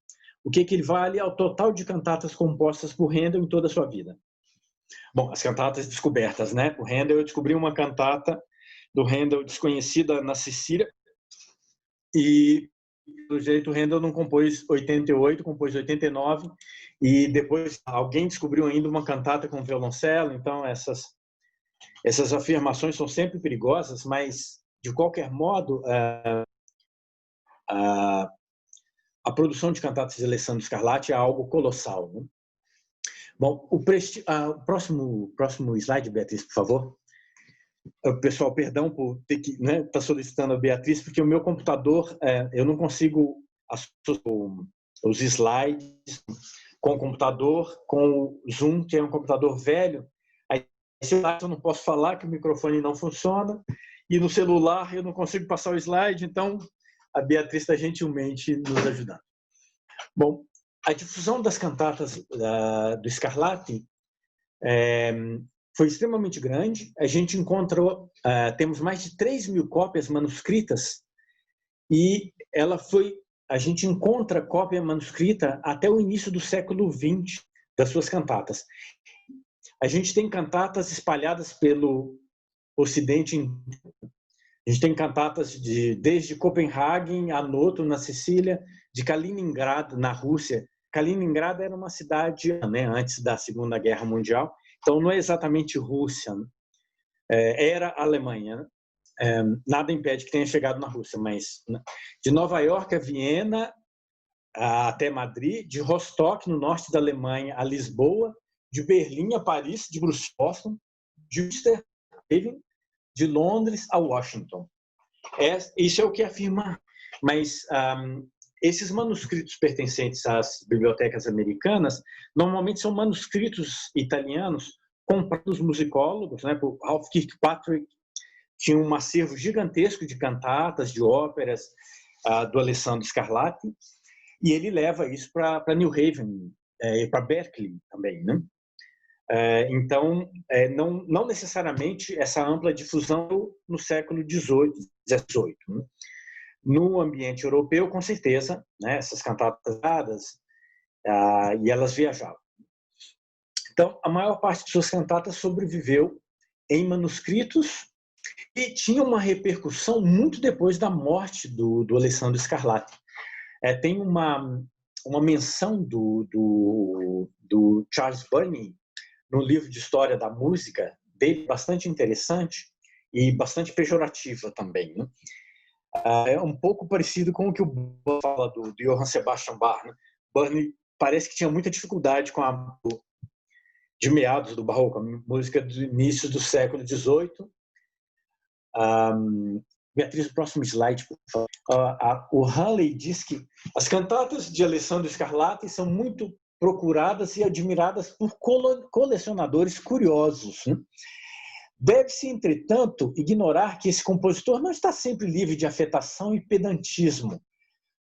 o que equivale ao total de cantatas compostas por Handel em toda a sua vida. Bom, as cantatas descobertas, né? O Handel, eu descobri uma cantata do Handel desconhecida na Sicília, e do jeito o Handel não compôs 88, compôs 89, e depois alguém descobriu ainda uma cantata com violoncelo. Então essas afirmações são sempre perigosas, mas de qualquer modo a produção de cantatas de Alessandro Scarlatti é algo colossal, né? Bom, o próximo slide, Beatriz, por favor. Pessoal, perdão por ter que tá solicitando a Beatriz, porque o meu computador, eu não consigo associar os slides com o computador, com o Zoom, que é um computador velho. Aí, eu não posso falar que o microfone não funciona, e no celular eu não consigo passar o slide, então a Beatriz está gentilmente nos ajudando. Bom, a difusão das cantatas do Scarlatti foi extremamente grande. A gente encontrou, temos mais de 3.000 cópias manuscritas, e a gente encontra cópia manuscrita até o início do século XX das suas cantatas. A gente tem cantatas espalhadas pelo Ocidente. A gente tem cantatas desde Copenhague a Noto, na Sicília, de Kaliningrado, na Rússia. Kaliningrado era uma cidade, antes da Segunda Guerra Mundial, então não é exatamente Rússia, era Alemanha. Nada impede que tenha chegado na Rússia, mas de Nova York a Viena, até Madrid, de Rostock, no norte da Alemanha, a Lisboa, de Berlim a Paris, de Bruxelas a Boston, de Amsterdã, de Londres a Washington. Isso é o que afirma, mas esses manuscritos pertencentes às bibliotecas americanas normalmente são manuscritos italianos comprados musicólogos, por Ralph Kirkpatrick. Tinha um acervo gigantesco de cantatas, de óperas do Alessandro Scarlatti, e ele leva isso para New Haven e para Berkeley também, né? Então, não necessariamente essa ampla difusão no século XVIII, XVIII. Né? No ambiente europeu, com certeza, essas cantatas dadas, e elas viajavam. Então, a maior parte de suas cantatas sobreviveu em manuscritos e tinha uma repercussão muito depois da morte do Alessandro Scarlatti. Tem uma menção do Charles Burney no livro de história da música dele, bastante interessante e bastante pejorativa também. Né? É um pouco parecido com o que o Burney fala do Johann Sebastian Bach. Né? Burney parece que tinha muita dificuldade com de meados do Barroco, a música do início do século XVIII. Beatriz, o próximo slide, por favor. O Halley diz que as cantatas de Alessandro Scarlatti são muito procuradas e admiradas por colecionadores curiosos. Né? Deve-se, entretanto, ignorar que esse compositor não está sempre livre de afetação e pedantismo.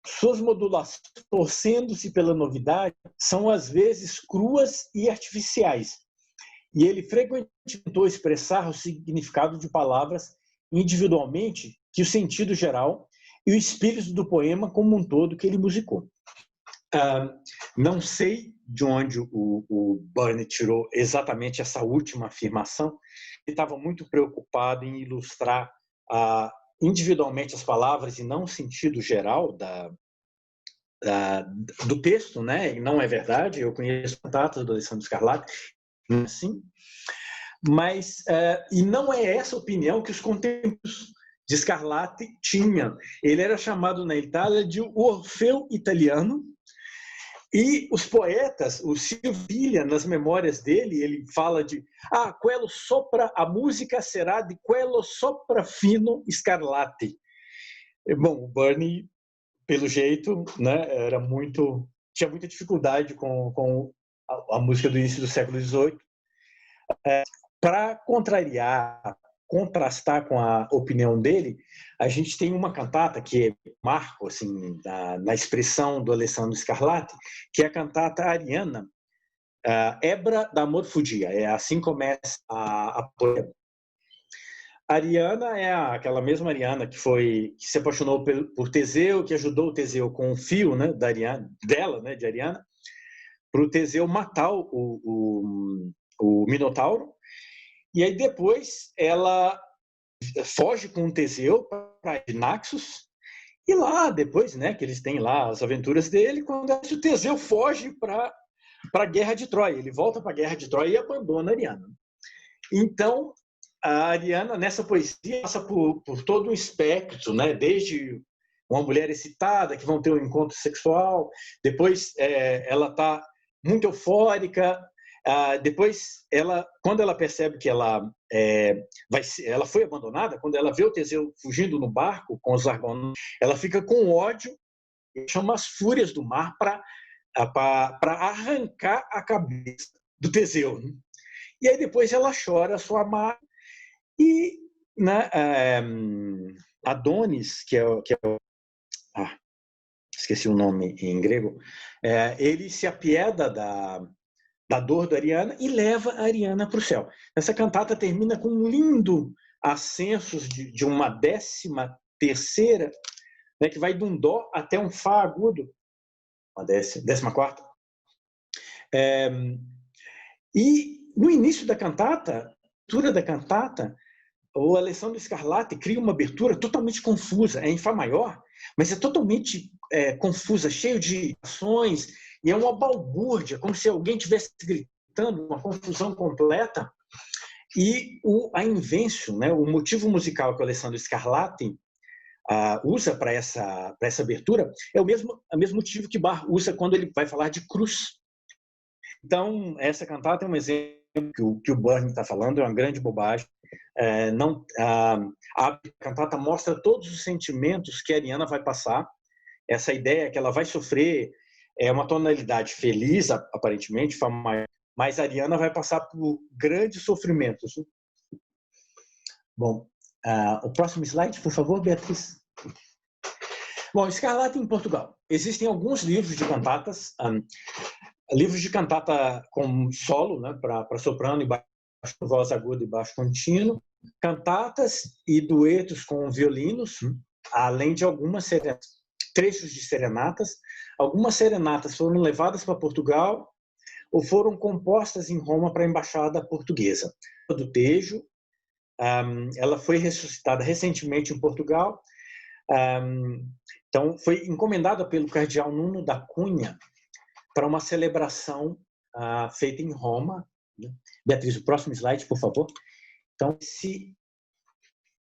Suas modulações, torcendo-se pela novidade, são às vezes cruas e artificiais. E ele frequentemente tentou expressar o significado de palavras individualmente que o sentido geral e o espírito do poema como um todo que ele musicou. Não sei de onde o Burney tirou exatamente essa última afirmação. Ele estava muito preocupado em ilustrar individualmente as palavras e não o sentido geral do texto, né? E não é verdade. Eu conheço cantatas do Alessandro Scarlatti, assim. Mas e não é essa opinião que os contemporâneos de Scarlatti tinham. Ele era chamado na Itália de o Orfeu italiano. E os poetas, o Silvia, nas memórias dele, ele fala de quello sopra, a música será de quello sopra fino Scarlatti. Bom, o Burney, pelo jeito, né, tinha muita dificuldade com a música do início do século XVIII. Para contrastar com a opinião dele, a gente tem uma cantata que é marco assim, na expressão do Alessandro Scarlatti, que é a cantata ariana, Ebra d'amor fugia. Assim começa a poema. Ariana é aquela mesma Ariana que se apaixonou por Teseu, que ajudou o Teseu com o fio, né, de Ariana, para o Teseu matar o Minotauro. E aí depois ela foge com o Teseu para Naxos, e lá depois, né, que eles têm lá as aventuras dele, quando o Teseu foge para a Guerra de Troia, ele volta para a Guerra de Troia e abandona a Ariana. Então, a Ariana, nessa poesia, passa por todo um espectro, né, desde uma mulher excitada, que vão ter um encontro sexual, depois ela está muito eufórica, depois, quando ela percebe que ela foi abandonada, quando ela vê o Teseu fugindo no barco com os argonautas, ela fica com ódio e chama as fúrias do mar para arrancar a cabeça do Teseu. Né? E aí depois ela chora a sua amada e, né, Adonis, esqueci o nome em grego, ele se apieda da dor da Ariana e leva a Ariana para o céu. Essa cantata termina com um lindo ascensos de uma 13ª, né, que vai de um dó até um fá agudo, uma 14ª. E no início da cantata, o Alessandro Scarlatti cria uma abertura totalmente confusa, é em fá maior, mas é totalmente confusa, cheio de ações, e é uma balbúrdia, como se alguém estivesse gritando, uma confusão completa. E a invention, né, o motivo musical que o Alessandro Scarlatti usa para essa abertura é o mesmo motivo que Bach usa quando ele vai falar de cruz. Então, essa cantata é um exemplo que o Burns está falando, é uma grande bobagem. A cantata mostra todos os sentimentos que a Ariana vai passar. Essa ideia que ela vai sofrer é uma tonalidade feliz, aparentemente, mas a Ariana vai passar por grandes sofrimentos. Bom, o próximo slide, por favor, Beatriz. Bom, Scarlatti em Portugal. Existem alguns livros de cantatas, livros de cantata com solo, né, para soprano e baixo, voz aguda e baixo contínuo, cantatas e duetos com violinos, além de algumas trechos de serenatas. Algumas serenatas foram levadas para Portugal ou foram compostas em Roma para a embaixada portuguesa. Do Tejo, ela foi ressuscitada recentemente em Portugal. Então, foi encomendada pelo cardeal Nuno da Cunha para uma celebração feita em Roma. Beatriz, o próximo slide, por favor. Então, esse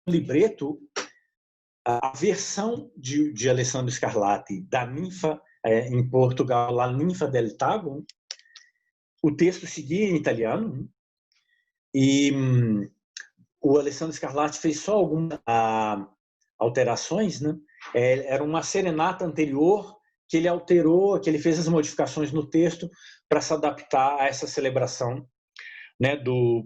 libreto, a versão de Alessandro Scarlatti da Ninfa em Portugal, La Ninfa del Tago, o texto seguia em italiano e o Alessandro Scarlatti fez só algumas alterações, né? Era uma serenata anterior que ele alterou, que ele fez as modificações no texto para se adaptar a essa celebração, né, do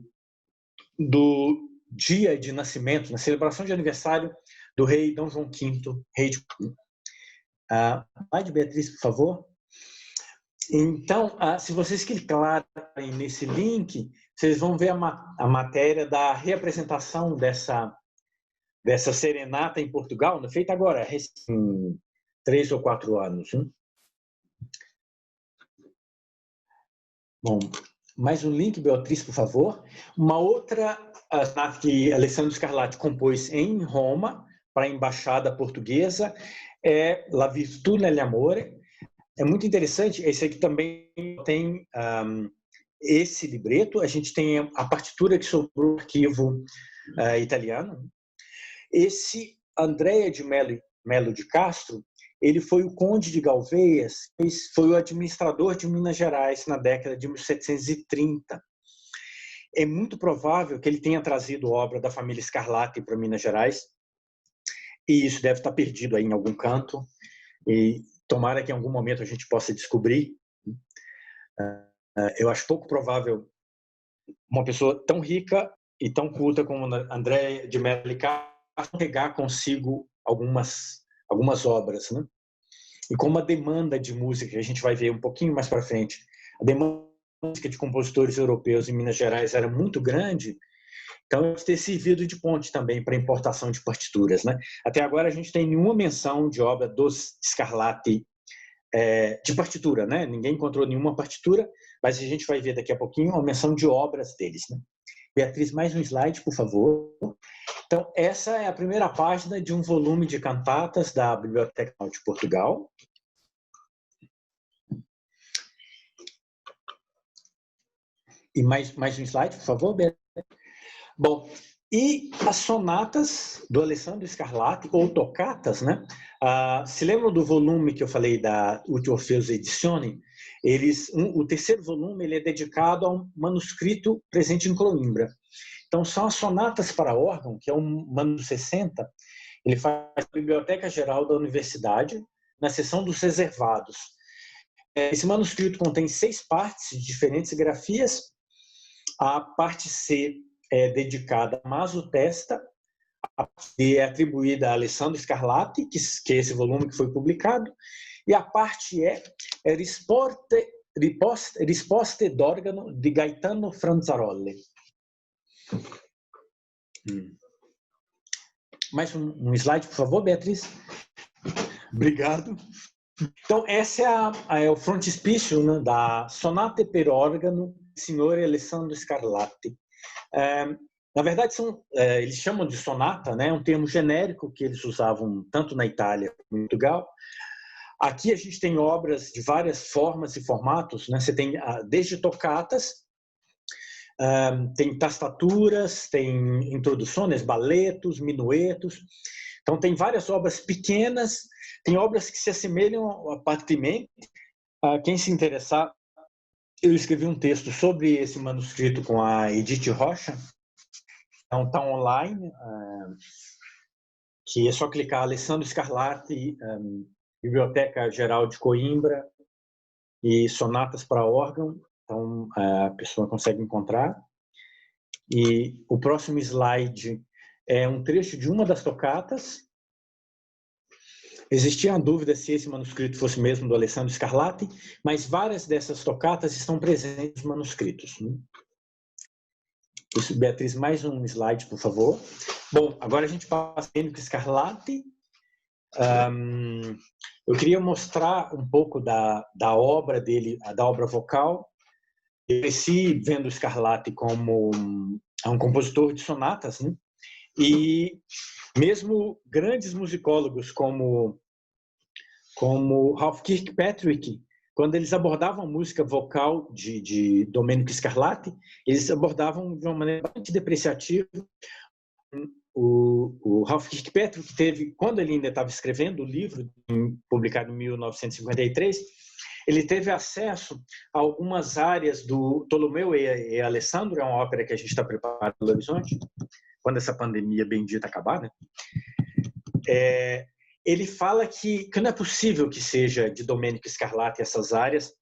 dia de nascimento, na celebração de aniversário do rei Dom João V, rei de Portugal. Slide, Beatriz, por favor. Então, se vocês clicarem nesse link, vocês vão ver a matéria da reapresentação dessa serenata em Portugal, feita agora, em 3 ou 4 anos. Hein? Bom, mais um link, Beatriz, por favor. Uma outra sonata que Alessandro Scarlatti compôs em Roma, para a embaixada portuguesa, é La Virtù nell'amore. É muito interessante, esse aqui também tem esse libreto, a gente tem a partitura que sobrou no arquivo italiano. Esse Andrea de Melo de Castro, ele foi o conde de Galveias, foi o administrador de Minas Gerais na década de 1730. É muito provável que ele tenha trazido obra da família Scarlatti para Minas Gerais, e isso deve estar perdido aí em algum canto, e tomara que em algum momento a gente possa descobrir. Eu acho pouco provável uma pessoa tão rica e tão culta como André de Melo de Castro pegar consigo algumas obras, né? E com uma demanda de música, que a gente vai ver um pouquinho mais para frente, a demanda de música de compositores europeus em Minas Gerais era muito grande, então deve ter servido de ponte também para importação de partituras, né? Até agora a gente tem nenhuma menção de obra dos Scarlatti de partitura, né? Ninguém encontrou nenhuma partitura, mas a gente vai ver daqui a pouquinho uma menção de obras deles, né? Beatriz, mais um slide, por favor. Então, essa é a primeira página de um volume de cantatas da Biblioteca Nacional de Portugal. E mais um slide, por favor, Beatriz. Bom, e as sonatas do Alessandro Scarlatti, ou tocatas, né? Se lembram do volume que eu falei da Uti Orfeus Edizioni? o terceiro volume ele é dedicado a um manuscrito presente em Coimbra. Então, são as sonatas para órgão, que é um manuscrito 60, ele faz a Biblioteca Geral da Universidade, na seção dos reservados. Esse manuscrito contém 6 partes de diferentes grafias. A parte C é dedicada a Maso Testa, a parte D é atribuída a Alessandro Scarlatti, que é esse volume que foi publicado, e a parte E é Risposte d'Organo de Gaetano Franzarolli. Mais um slide, por favor, Beatriz. Obrigado. Então, esse é o frontispício, né, da Sonate per Organo, Signore Alessandro Scarlatti. Na verdade, eles chamam de sonata, né, um termo genérico que eles usavam tanto na Itália como em Portugal. Aqui a gente tem obras de várias formas e formatos, né? Você tem desde tocatas, tem tastaturas, tem introduções, baletos, minuetos. Então, tem várias obras pequenas, tem obras que se assemelham a partimento. Quem se interessar, eu escrevi um texto sobre esse manuscrito com a Edith Rocha. Então, está online, que é só clicar Alessandro Scarlatti, Biblioteca Geral de Coimbra e Sonatas para Órgão. Então, a pessoa consegue encontrar. E o próximo slide é um trecho de uma das tocatas. Existia a dúvida se esse manuscrito fosse mesmo do Alessandro Scarlatti, mas várias dessas tocatas estão presentes nos manuscritos. Isso, Beatriz, mais um slide, por favor. Bom, agora a gente passa para o Scarlatti. Eu queria mostrar um pouco da obra dele, da obra vocal. Eu cresci vendo o Scarlatti como um compositor de sonatas, né? E mesmo grandes musicólogos como Ralph Kirkpatrick, quando eles abordavam a música vocal de Domenico Scarlatti, eles abordavam de uma maneira bastante depreciativa. O Ralph Kirkpatrick teve, quando ele ainda estava escrevendo o livro, publicado em 1953, ele teve acesso a algumas áreas do Tolomeu e Alessandro, é uma ópera que a gente está preparando no Horizonte, quando essa pandemia bendita acabar, né? Ele fala que não é possível que seja de Domenico Scarlatti essas áreas,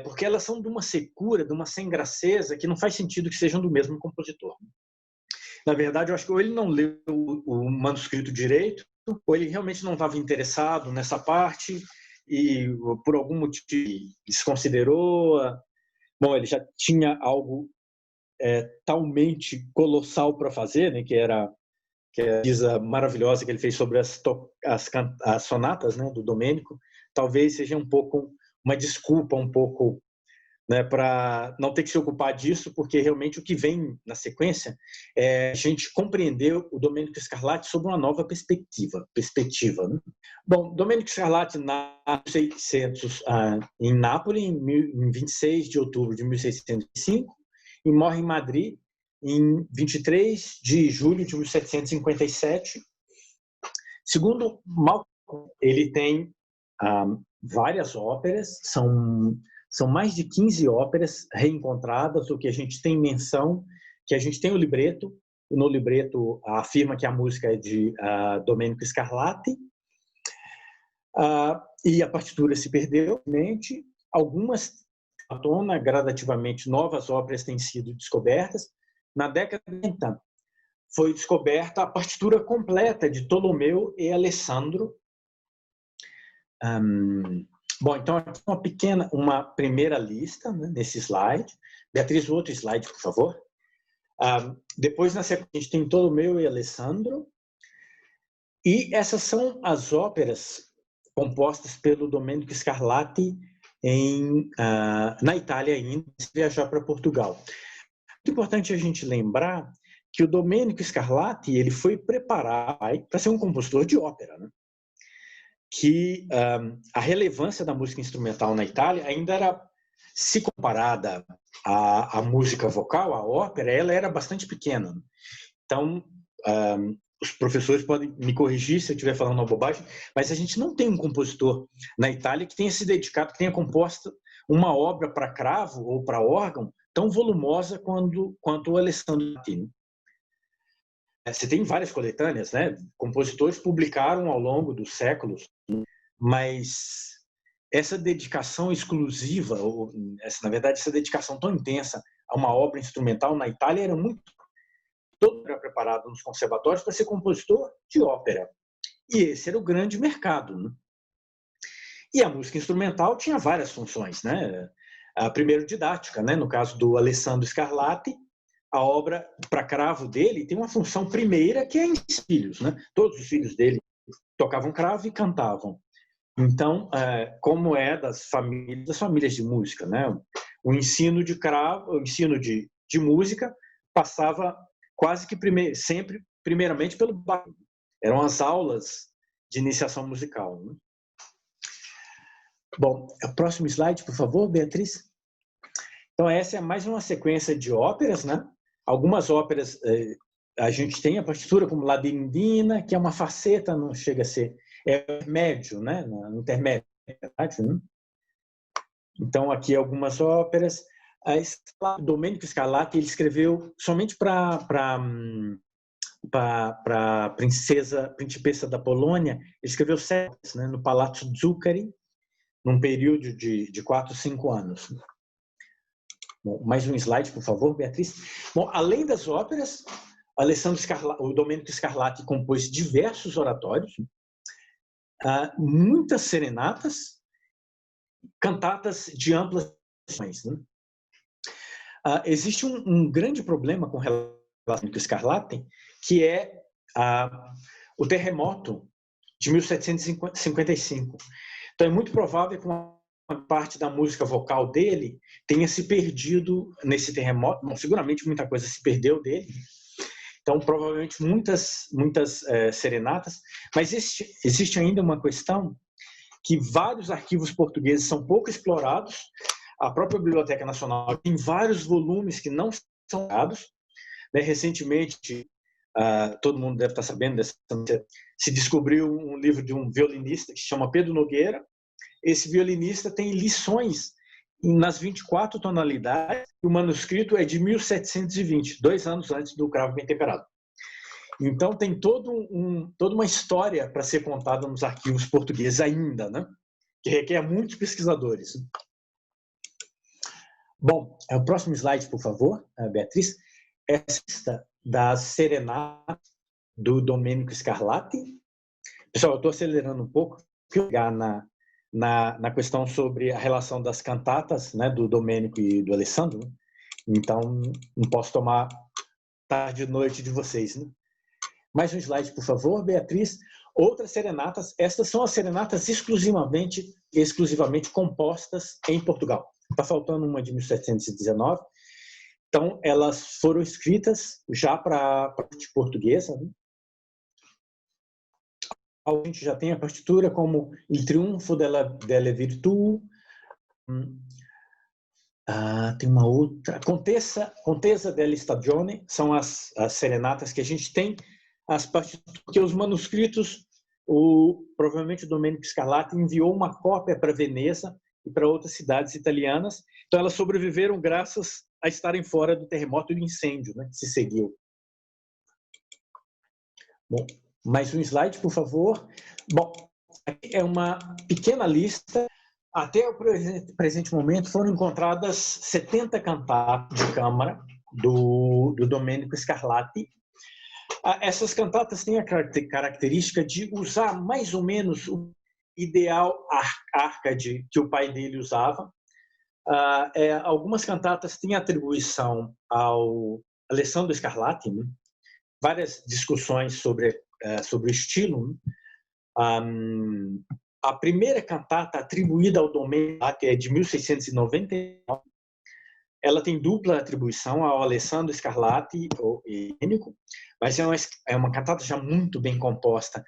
porque elas são de uma secura, de uma sem-graceza, que não faz sentido que sejam do mesmo compositor. Na verdade, eu acho que ou ele não leu o manuscrito direito, ou ele realmente não estava interessado nessa parte, e por algum motivo desconsiderou. Bom, ele já tinha algo talmente colossal para fazer, né, que é a pesquisa maravilhosa que ele fez sobre as sonatas, né, do Domenico. Talvez seja um pouco uma desculpa, né, para não ter que se ocupar disso, porque realmente o que vem na sequência é a gente compreender o Domenico Scarlatti sob uma nova perspectiva, né? Bom, Domenico Scarlatti nasce em Nápoles, em 26 de outubro de 1605, e morre em Madrid em 23 de julho de 1757. Segundo Malcolm, ele tem várias óperas, são mais de 15 óperas reencontradas, o que a gente tem menção, que a gente tem o libreto, e no libreto afirma que a música é de Domenico Scarlatti, e a partitura se perdeu, realmente. Algumas à tona, gradativamente, novas óperas têm sido descobertas. Na década de 30, foi descoberta a partitura completa de Tolomeu e Alessandro. Bom, então aqui uma primeira lista, né, nesse slide. Beatriz, o outro slide, por favor. Depois, na sequência, a gente tem Tolomeu e Alessandro. E essas são as óperas compostas pelo Domenico Scarlatti na Itália ainda, se viajar para Portugal. É muito importante a gente lembrar que o Domenico Scarlatti ele foi preparado para ser um compositor de ópera, né? Que a relevância da música instrumental na Itália ainda era, se comparada à música vocal, à ópera, ela era bastante pequena. Então, os professores podem me corrigir se eu estiver falando uma bobagem, mas a gente não tem um compositor na Itália que tenha se dedicado, que tenha composto uma obra para cravo ou para órgão tão volumosa quanto o Alessandro Latini. Você tem várias coletâneas, né? Compositores publicaram ao longo dos séculos, mas essa dedicação exclusiva, na verdade, essa dedicação tão intensa a uma obra instrumental na Itália era muito... Todo era preparado nos conservatórios para ser compositor de ópera. E esse era o grande mercado, né? E a música instrumental tinha várias funções, né? A primeiro didática, né? No caso do Alessandro Scarlatti, a obra para cravo dele tem uma função primeira que é em filhos, né? Todos os filhos dele tocavam cravo e cantavam. Então, como é das famílias de música, né? O ensino de cravo, o ensino de música passava quase que primeiramente pelo baile. Eram as aulas de iniciação musical, né? Bom, o próximo slide, por favor, Beatriz. Então, essa é mais uma sequência de óperas, né? Algumas óperas, a gente tem a partitura como La Dindina, que é uma faceta, não chega a ser, é médio, né? Intermédio, né? Então, aqui algumas óperas. Domenico Scarlatti, ele escreveu somente para a principessa da Polônia, ele escreveu 7, né? No Palazzo Zuccari, num período de 4, 5 anos. Bom, mais um slide, por favor, Beatriz. Bom, além das óperas, o Domenico Scarlatti compôs diversos oratórios, muitas serenatas, cantatas de amplas dimensões, né? Existe um grande problema com relação ao Scarlatti, que é o terremoto de 1755. Então, é muito provável que uma parte da música vocal dele tenha se perdido nesse terremoto. Bom, seguramente muita coisa se perdeu dele. Então, provavelmente muitas serenatas. Mas existe ainda uma questão que vários arquivos portugueses são pouco explorados. A própria Biblioteca Nacional tem vários volumes que não são usados, né? Recentemente, todo mundo deve estar sabendo, se descobriu um livro de um violinista que se chama Pedro Nogueira. Esse violinista tem lições nas 24 tonalidades. O manuscrito é de 1720, 2 anos antes do Cravo Bem Temperado. Então, tem toda uma história para ser contada nos arquivos portugueses ainda, né? Que requer muitos pesquisadores. Bom, o próximo slide, por favor, Beatriz. Esta das serenatas do Domenico Scarlatti. Pessoal, eu estou acelerando um pouco, para chegar na questão sobre a relação das cantatas, né, do Domenico e do Alessandro. Então, não posso tomar tarde e noite de vocês, né? Mais um slide, por favor, Beatriz. Outras serenatas, estas são as serenatas exclusivamente compostas em Portugal. Está faltando uma de 1719. Então, elas foram escritas já para a parte portuguesa, né? A gente já tem a partitura como Il Triunfo delle Virtù. Tem uma outra, Contesa della Stagione, são as serenatas que a gente tem, as partituras, porque os manuscritos, provavelmente o Domenico Scarlatti enviou uma cópia para Veneza e para outras cidades italianas, então elas sobreviveram graças a estarem fora do terremoto e do incêndio, né, que se seguiu. Bom, mais um slide, por favor. Bom, aqui é uma pequena lista. Até o presente momento foram encontradas 70 cantatas de câmara do Domenico Scarlatti. Essas cantatas têm a característica de usar mais ou menos o ideal arcade que o pai dele usava. Algumas cantatas têm atribuição ao Alessandro Scarlatti, né? Várias discussões sobre o estilo. A primeira cantata atribuída ao Domenico é de 1699. Ela tem dupla atribuição ao Alessandro Scarlatti e Domenico, mas é uma cantata já muito bem composta,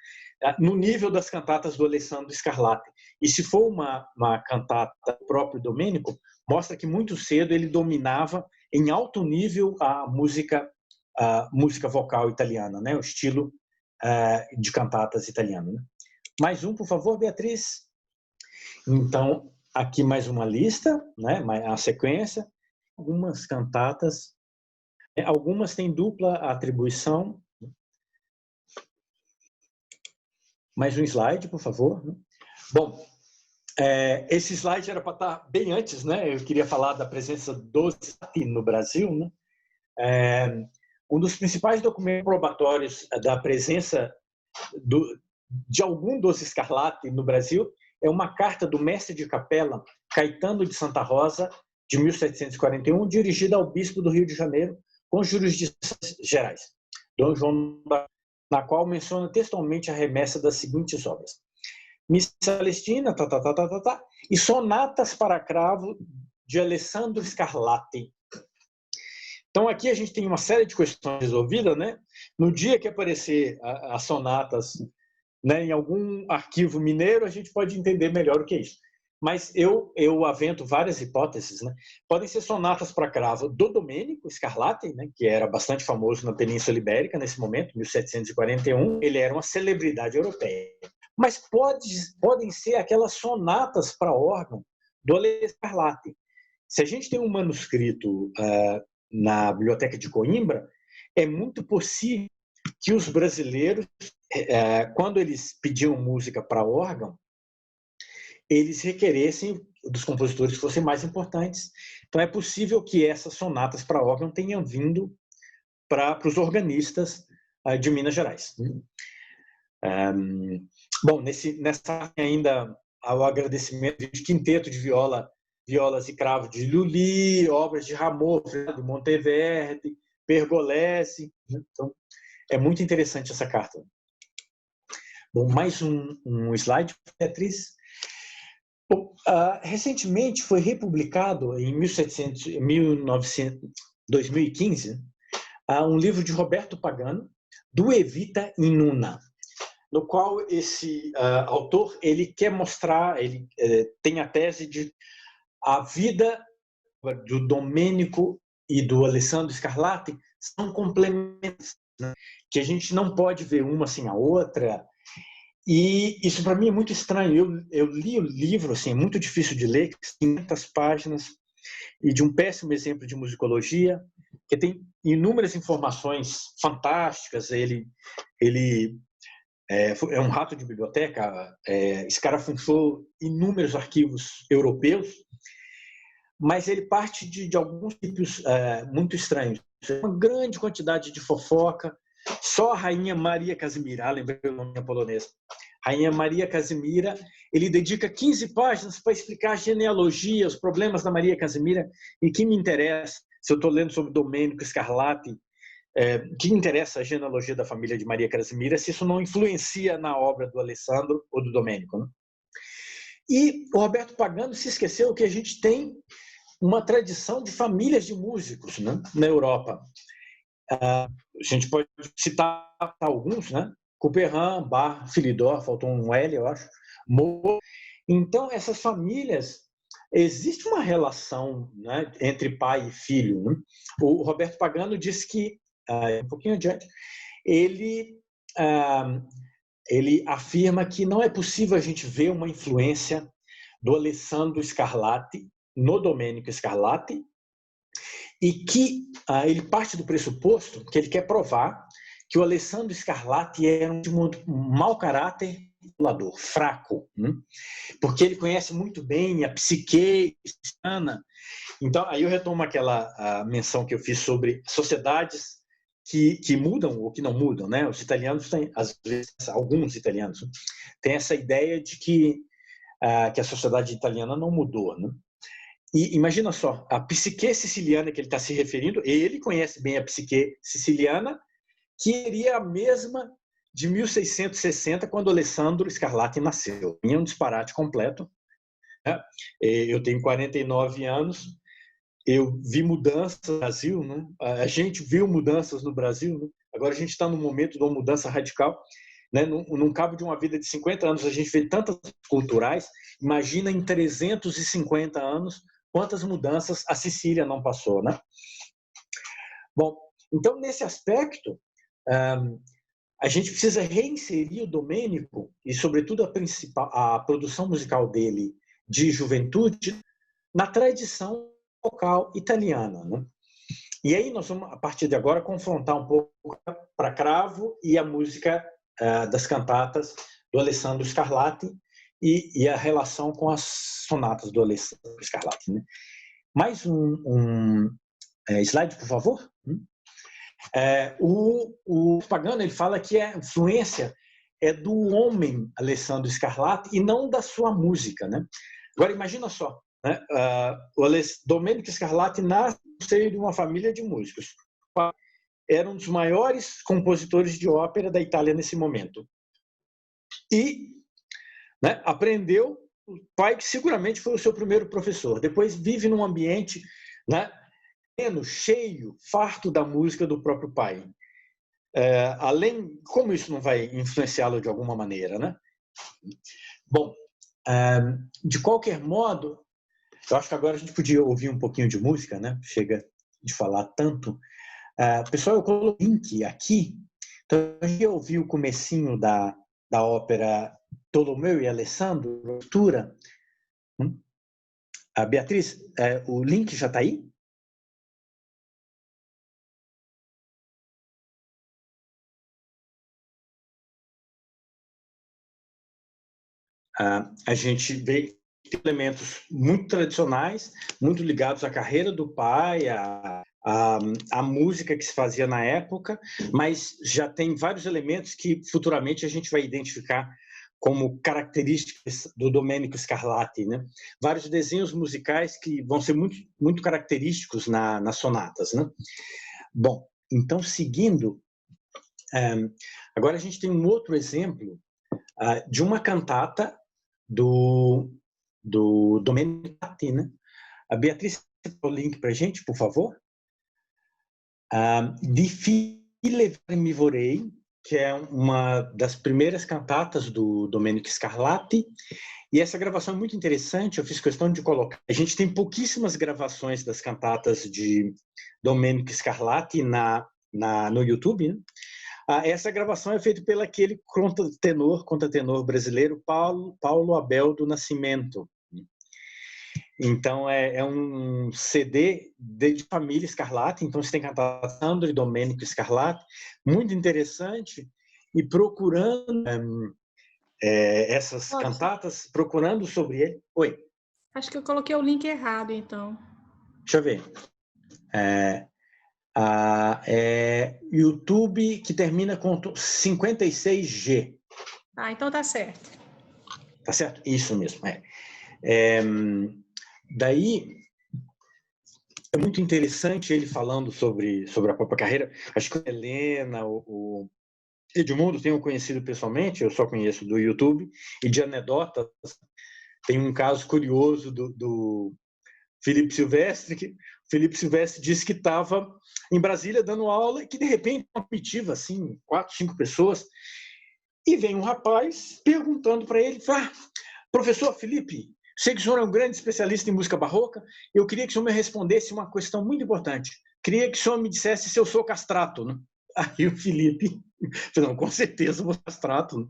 no nível das cantatas do Alessandro Scarlatti. E se for uma cantata do próprio Domenico, mostra que muito cedo ele dominava em alto nível a música vocal italiana, né? O estilo de cantatas italiano, né? Mais um, por favor, Beatriz. Então, aqui mais uma lista, né? A sequência, algumas cantatas, algumas têm dupla atribuição. Mais um slide, por favor. Bom, esse slide era para estar bem antes, né? Eu queria falar da presença do Scarlatti no Brasil, né? Um dos principais documentos probatórios da presença de algum dos Scarlatti no Brasil é uma carta do mestre de capela Caetano de Santa Rosa, de 1741, dirigida ao bispo do Rio de Janeiro, com jurisdições gerais, Dom João, na qual menciona textualmente a remessa das seguintes obras: Missa Celestina, e Sonatas para Cravo, de Alessandro Scarlatti. Então, aqui a gente tem uma série de questões resolvidas, né? No dia que aparecer as sonatas, né, em algum arquivo mineiro, a gente pode entender melhor o que é isso. Mas eu avento várias hipóteses, né? Podem ser sonatas para cravo do Domênico Scarlatti, né, que era bastante famoso na Península Ibérica nesse momento, 1741. Ele era uma celebridade europeia. Mas podem ser aquelas sonatas para órgão do Alessandro Scarlatti. Se a gente tem um manuscrito na Biblioteca de Coimbra, é muito possível que os brasileiros, quando eles pediam música para órgão, eles requeressem dos compositores que fossem mais importantes. Então, é possível que essas sonatas para órgão tenham vindo para os organistas de Minas Gerais. Bom, nessa ainda ao agradecimento de quinteto de violas e cravo de Lully, obras de Rameau, de Monteverdi, Pergolesi. Então, é muito interessante essa carta. Bom, mais um slide, Beatriz. Bom, recentemente foi republicado, em 2015, um livro de Roberto Pagano, Due Vita in Una, no qual esse autor ele quer mostrar, ele tem a tese de a vida do Domênico e do Alessandro Scarlatti são complementares, né? Que a gente não pode ver uma sem a outra. E isso para mim é muito estranho. Eu li o livro, assim, é muito difícil de ler, 500 páginas, e de um péssimo exemplo de musicologia, que tem inúmeras informações fantásticas. Ele é um rato de biblioteca, escarafunchou inúmeros arquivos europeus, mas ele parte de alguns tipos muito estranhos. Uma grande quantidade de fofoca. Só a Rainha Maria Casimira, lembrei o nome polonês, Rainha Maria Casimira, ele dedica 15 páginas para explicar a genealogia, os problemas da Maria Casimira, e que me interessa, se eu estou lendo sobre Domênico Scarlatti, que me interessa a genealogia da família de Maria Casimira, se isso não influencia na obra do Alessandro ou do Domênico, né? E o Roberto Pagano se esqueceu que a gente tem uma tradição de famílias de músicos, né, na Europa. A gente pode citar alguns, né? Couperin, Bach, Philidor, faltou um L, eu acho. Moore. Então, essas famílias, existe uma relação, né, entre pai e filho, né? O Roberto Pagano diz que, um pouquinho adiante, ele afirma que não é possível a gente ver uma influência do Alessandro Scarlatti no Domênico Scarlatti, e que ele parte do pressuposto que ele quer provar que o Alessandro Scarlatti era um mau caráter, manipulador, fraco, né? Porque ele conhece muito bem a psique hispana. Então, aí eu retomo aquela menção que eu fiz sobre sociedades que mudam ou que não mudam, né? Os italianos têm, às vezes, alguns italianos têm essa ideia de que a sociedade italiana não mudou, né? E imagina só, a psique siciliana que ele está se referindo, ele conhece bem a psique siciliana, que seria a mesma de 1660, quando Alessandro Scarlatti nasceu. É um disparate completo, né? Eu tenho 49 anos, eu vi mudanças no Brasil, né? A gente viu mudanças no Brasil, né? Agora a gente está num momento de uma mudança radical, né? Num cabo de uma vida de 50 anos, a gente vê tantas culturais, imagina em 350 anos, quantas mudanças a Sicília não passou, né? Bom, então, nesse aspecto, a gente precisa reinserir o Domênico, e, sobretudo, a produção musical dele de juventude na tradição vocal italiana, né? E aí nós vamos, a partir de agora, confrontar um pouco para cravo e a música das cantatas do Alessandro Scarlatti e a relação com as sonatas do Alessandro Scarlatti, né? Mais um slide, por favor. O Pagano, ele fala que a influência é do homem Alessandro Scarlatti e não da sua música, né? Agora, imagina só, né? O Domenico Scarlatti nasce no seio de uma família de músicos. Era um dos maiores compositores de ópera da Itália nesse momento. E, né, aprendeu, o pai que seguramente foi o seu primeiro professor. Depois vive num ambiente, né, cheio, farto da música do próprio pai. Além, como isso não vai influenciá-lo de alguma maneira, né? Bom, de qualquer modo, eu acho que agora a gente podia ouvir um pouquinho de música, né? Chega de falar tanto. Pessoal, eu coloquei o link aqui. Então, a gente ouviu o comecinho da ópera Tolomeo e Alessandro, Ruptura. Beatriz, o link já está aí? A gente vê elementos muito tradicionais, muito ligados à carreira do pai, à música que se fazia na época, mas já tem vários elementos que futuramente a gente vai identificar como características do Domenico Scarlatti, né? Vários desenhos musicais que vão ser muito, muito característicos nas sonatas, né? Bom, então, seguindo, agora a gente tem um outro exemplo de uma cantata do Domenico Scarlatti, né? A Beatriz, o link para a gente, por favor. Di File Mi Vorrei, que é uma das primeiras cantatas do Domenico Scarlatti, e essa gravação é muito interessante, eu fiz questão de colocar. A gente tem pouquíssimas gravações das cantatas de Domenico Scarlatti no YouTube, né? Essa gravação é feita pelo aquele contratenor brasileiro Paulo Abel do Nascimento. Então, é um CD de família Scarlatti, então você tem cantado Sandro e Domenico Scarlatti, muito interessante, e procurando essas cantatas, procurando sobre ele. Oi? Acho que eu coloquei o link errado, então. Deixa eu ver. YouTube que termina com 56G. Então tá certo. Tá certo? Isso mesmo. Daí, é muito interessante ele falando sobre a própria carreira. Acho que a Helena, o Edmundo tenho conhecido pessoalmente, eu só conheço do YouTube, e de anedotas, tem um caso curioso do Felipe Silvestre, que o Felipe Silvestre disse que estava em Brasília dando aula e que, de repente, uma comitiva, assim, 4, 5 pessoas, e vem um rapaz perguntando para ele, professor Felipe, sei que o senhor é um grande especialista em música barroca, eu queria que o senhor me respondesse uma questão muito importante. Queria que o senhor me dissesse se eu sou castrato, né? Aí o Felipe falou, não, com certeza eu sou castrato, né?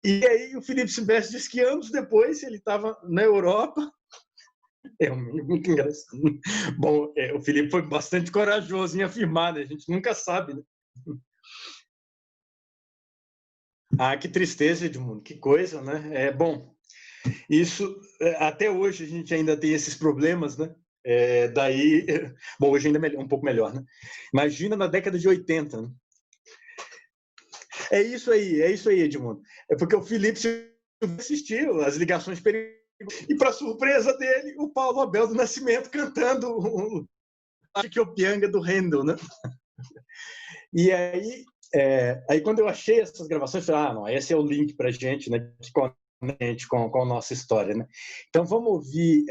E aí o Felipe Silvestre disse que anos depois ele estava na Europa. É muito engraçado. Bom, o Felipe foi bastante corajoso em afirmar, né? A gente nunca sabe, né? Que tristeza, Edmundo, que coisa, né? Bom, isso, até hoje a gente ainda tem esses problemas, né? Bom, hoje ainda é um pouco melhor, né? Imagina na década de 80, né? É isso aí, Edmundo. É porque o Felipe assistiu às ligações perigosas e, para surpresa dele, o Paulo Abel do Nascimento cantando o Pianga do Handel, né? E aí, quando eu achei essas gravações, eu falei, não, esse é o link para a gente, né? Com a nossa história, né? Então, vamos ouvir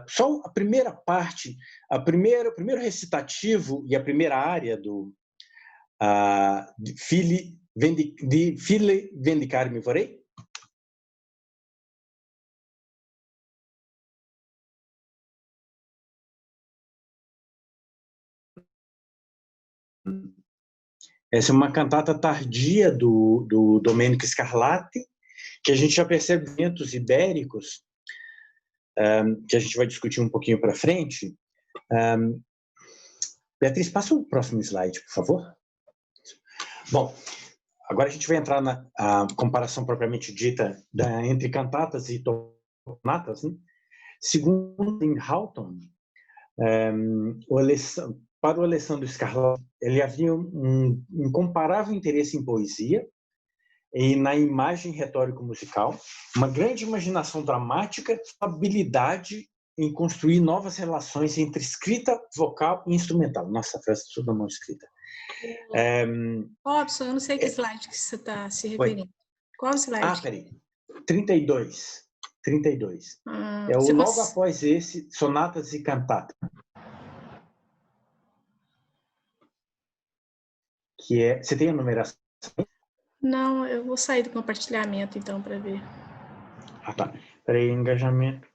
só a primeira parte, o primeiro recitativo e a primeira área di File Vendicare Mi Vorrei. Essa é uma cantata tardia do Domenico Scarlatti, que a gente já percebe ventos ibéricos, que a gente vai discutir um pouquinho para frente. Beatriz, passa o próximo slide, por favor. Bom, agora a gente vai entrar na comparação propriamente dita entre cantatas e sonatas, né? Segundo Houghton, para o Alessandro Scarlatti, ele havia um incomparável interesse em poesia e na imagem retórico-musical, uma grande imaginação dramática, habilidade em construir novas relações entre escrita vocal e instrumental. Nossa, a frase toda mal escrita. Robson, eu não sei que slide que você está se referindo. Qual slide? Peraí. 32. É o logo após esse, sonatas e cantatas. Que é... Você tem a numeração? Não, eu vou sair do compartilhamento, então, para ver. Tá. Peraí, engajamento.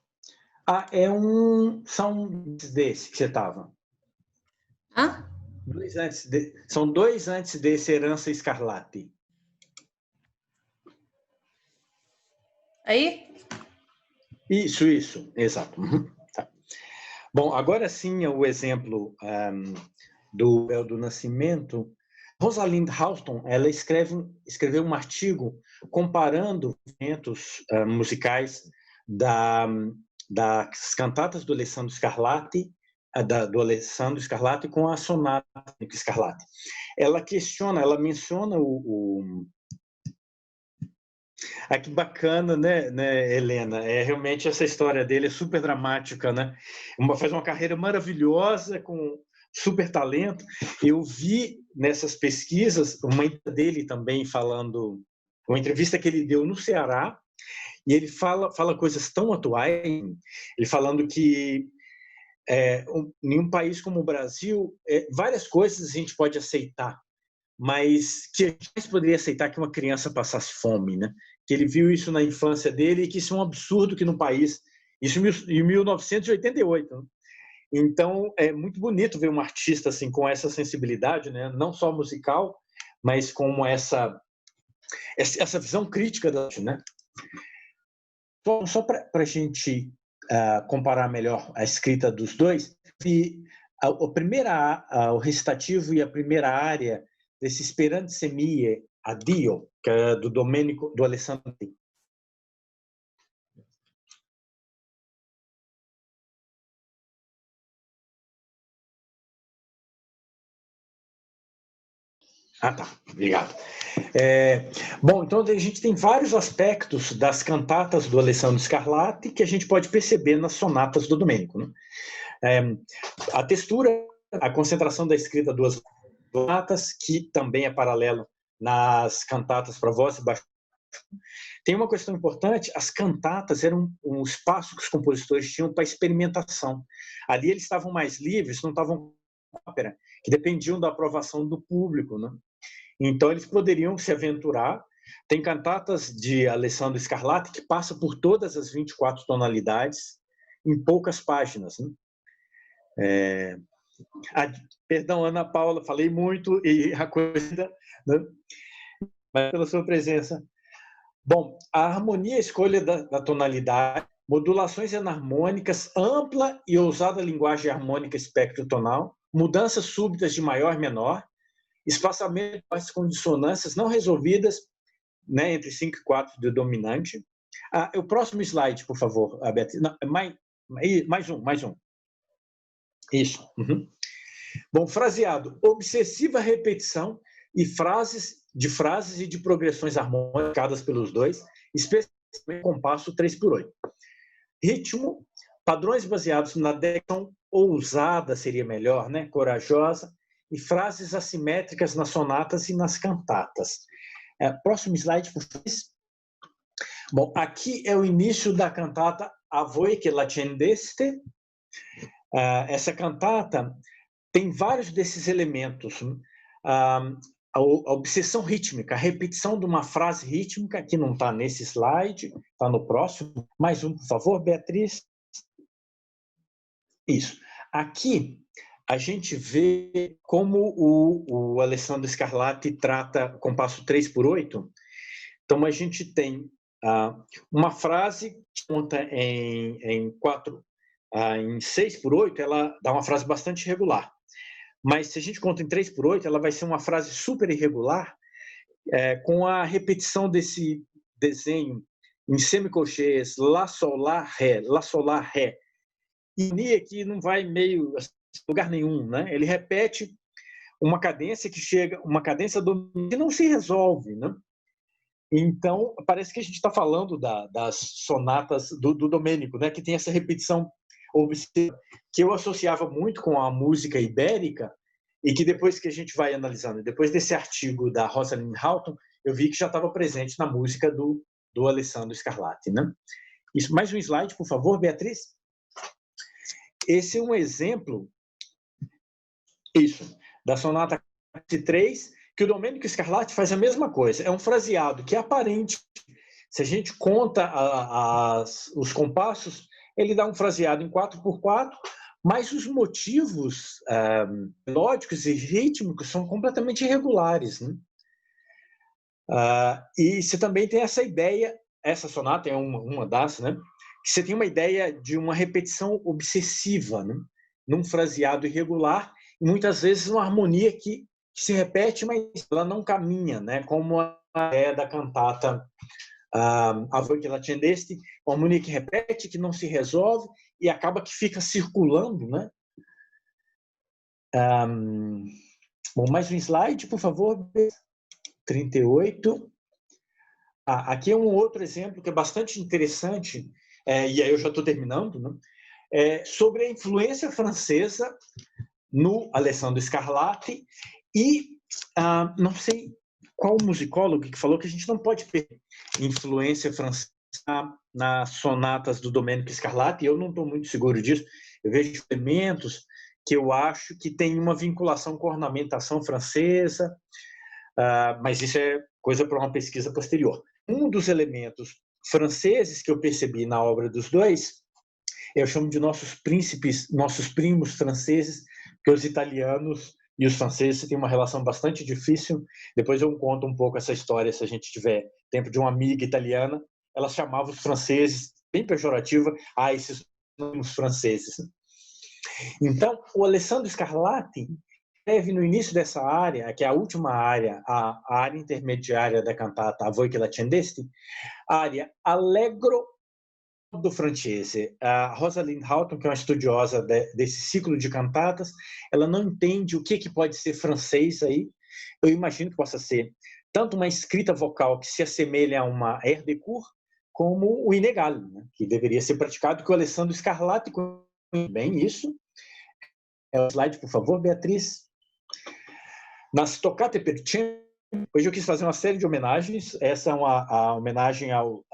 São desse que você estava. São 2 antes desse Herança Scarlatti. Aí? Isso, exato. Tá. Bom, agora sim é o exemplo do Véu do Nascimento. Rosalind Houston, ela escreveu um artigo comparando eventos musicais das cantatas do Alessandro Scarlatti, com a sonata do Scarlatti. Ela menciona que bacana, né, Helena? Realmente essa história dele é super dramática, né? Faz uma carreira maravilhosa, com super talento. Eu vi nessas pesquisas uma dele também falando, uma entrevista que ele deu no Ceará, e ele fala coisas tão atuais, ele falando que em um país como o Brasil, várias coisas a gente pode aceitar, mas que a gente poderia aceitar que uma criança passasse fome, né? Que ele viu isso na infância dele e que isso é um absurdo que no país, isso em 1988, né? Então é muito bonito ver um artista assim com essa sensibilidade, né? Não só musical, mas com essa visão crítica da arte, né? Só para a gente comparar melhor a escrita dos dois, e o recitativo e a primeira área desse Sperante Semie a Dio, que é do Alessandro. Tá, obrigado. Bom, então a gente tem vários aspectos das cantatas do Alessandro Scarlatti que a gente pode perceber nas sonatas do Domênico, né? A textura, a concentração da escrita das sonatas, que também é paralelo nas cantatas para voz e baixo. Tem uma questão importante: as cantatas eram um espaço que os compositores tinham para experimentação. Ali eles estavam mais livres, não estavam com ópera, que dependiam da aprovação do público, né? Então eles poderiam se aventurar. Tem cantatas de Alessandro Scarlatti que passa por todas as 24 tonalidades em poucas páginas, né? Perdão, Ana Paula, falei muito e a coisa, né? Mas pela sua presença. Bom, a harmonia, a escolha da tonalidade, modulações enarmônicas, ampla e ousada linguagem harmônica espectro tonal, mudanças súbitas de maior e menor, espaçamento com dissonâncias não resolvidas, né, entre 5 e 4 do dominante. O próximo slide, por favor, Beatriz. Não, mais um. Isso. Uhum. Bom, fraseado, obsessiva repetição e frases e de progressões harmônicas pelos dois, especialmente compasso 3/8. Ritmo, padrões baseados na direção ousada seria melhor, né? Corajosa, e frases assimétricas nas sonatas e nas cantatas. Próximo slide, por favor. Bom, aqui é o início da cantata A voi che l'accendeste. Essa cantata tem vários desses elementos. A obsessão rítmica, a repetição de uma frase rítmica, que não está nesse slide, está no próximo. Mais um, por favor, Beatriz. Isso. Aqui a gente vê como o Alessandro Scarlatti trata compasso 3/8. Então, a gente tem uma frase que conta em 6/8, ela dá uma frase bastante irregular. Mas se a gente conta em 3/8, ela vai ser uma frase super irregular, com a repetição desse desenho em semicolchês, lá, sol, lá, ré, lá, sol, lá, ré. E aqui não vai meio lugar nenhum, né? Ele repete uma cadência que chega, uma cadência dominante que não se resolve, né? Então, parece que a gente está falando das sonatas do Domênico, né? Que tem essa repetição obsessiva, que eu associava muito com a música ibérica, e que depois que a gente vai analisando, depois desse artigo da Rosalind Houghton, eu vi que já estava presente na música do Alessandro Scarlatti, né? Isso, mais um slide, por favor, Beatriz. Esse é um exemplo, da sonata 3, que o Domênico Scarlatti faz a mesma coisa. É um fraseado que é aparente. Se a gente conta os compassos, ele dá um fraseado em 4/4, mas os motivos melódicos e rítmicos são completamente irregulares, né? E você também tem essa ideia, essa sonata é uma das, né? Que você tem uma ideia de uma repetição obsessiva, né? Num fraseado irregular, e muitas vezes uma harmonia que se repete, mas ela não caminha, né? Como a ideia da cantata A Voi che l'accendesti, uma harmonia que repete, que não se resolve e acaba que fica circulando, né? Bom, mais um slide, por favor. 38. Aqui é um outro exemplo que é bastante interessante, e aí eu já estou terminando, né? Sobre a influência francesa no Alessandro Scarlatti, e não sei qual musicólogo que falou que a gente não pode ter influência francesa nas sonatas do Domênico Scarlatti. Eu não estou muito seguro disso. Eu vejo elementos que eu acho que tem uma vinculação com a ornamentação francesa, mas isso é coisa para uma pesquisa posterior. Um dos elementos franceses que eu percebi na obra dos dois, eu chamo de nossos príncipes, nossos primos franceses, porque os italianos e os franceses têm uma relação bastante difícil. Depois eu conto um pouco essa história, se a gente tiver tempo, de uma amiga italiana. Ela chamava os franceses, bem pejorativa, esses primos franceses. Então, o Alessandro Scarlatti escreve no início dessa área, que é a última área, a área intermediária da cantata A Voi che l'accendesti, a área Allegro do francese. A Rosalind Houghton, que é uma estudiosa desse ciclo de cantatas, ela não entende o que pode ser francês aí. Eu imagino que possa ser tanto uma escrita vocal que se assemelha a uma air de cour, como o inegale, né? Que deveria ser praticado, que o Alessandro Scarlatti conhece bem isso. O slide, por favor, Beatriz. Nas Toccate per Cento, hoje eu quis fazer uma série de homenagens. Essa é a homenagem ao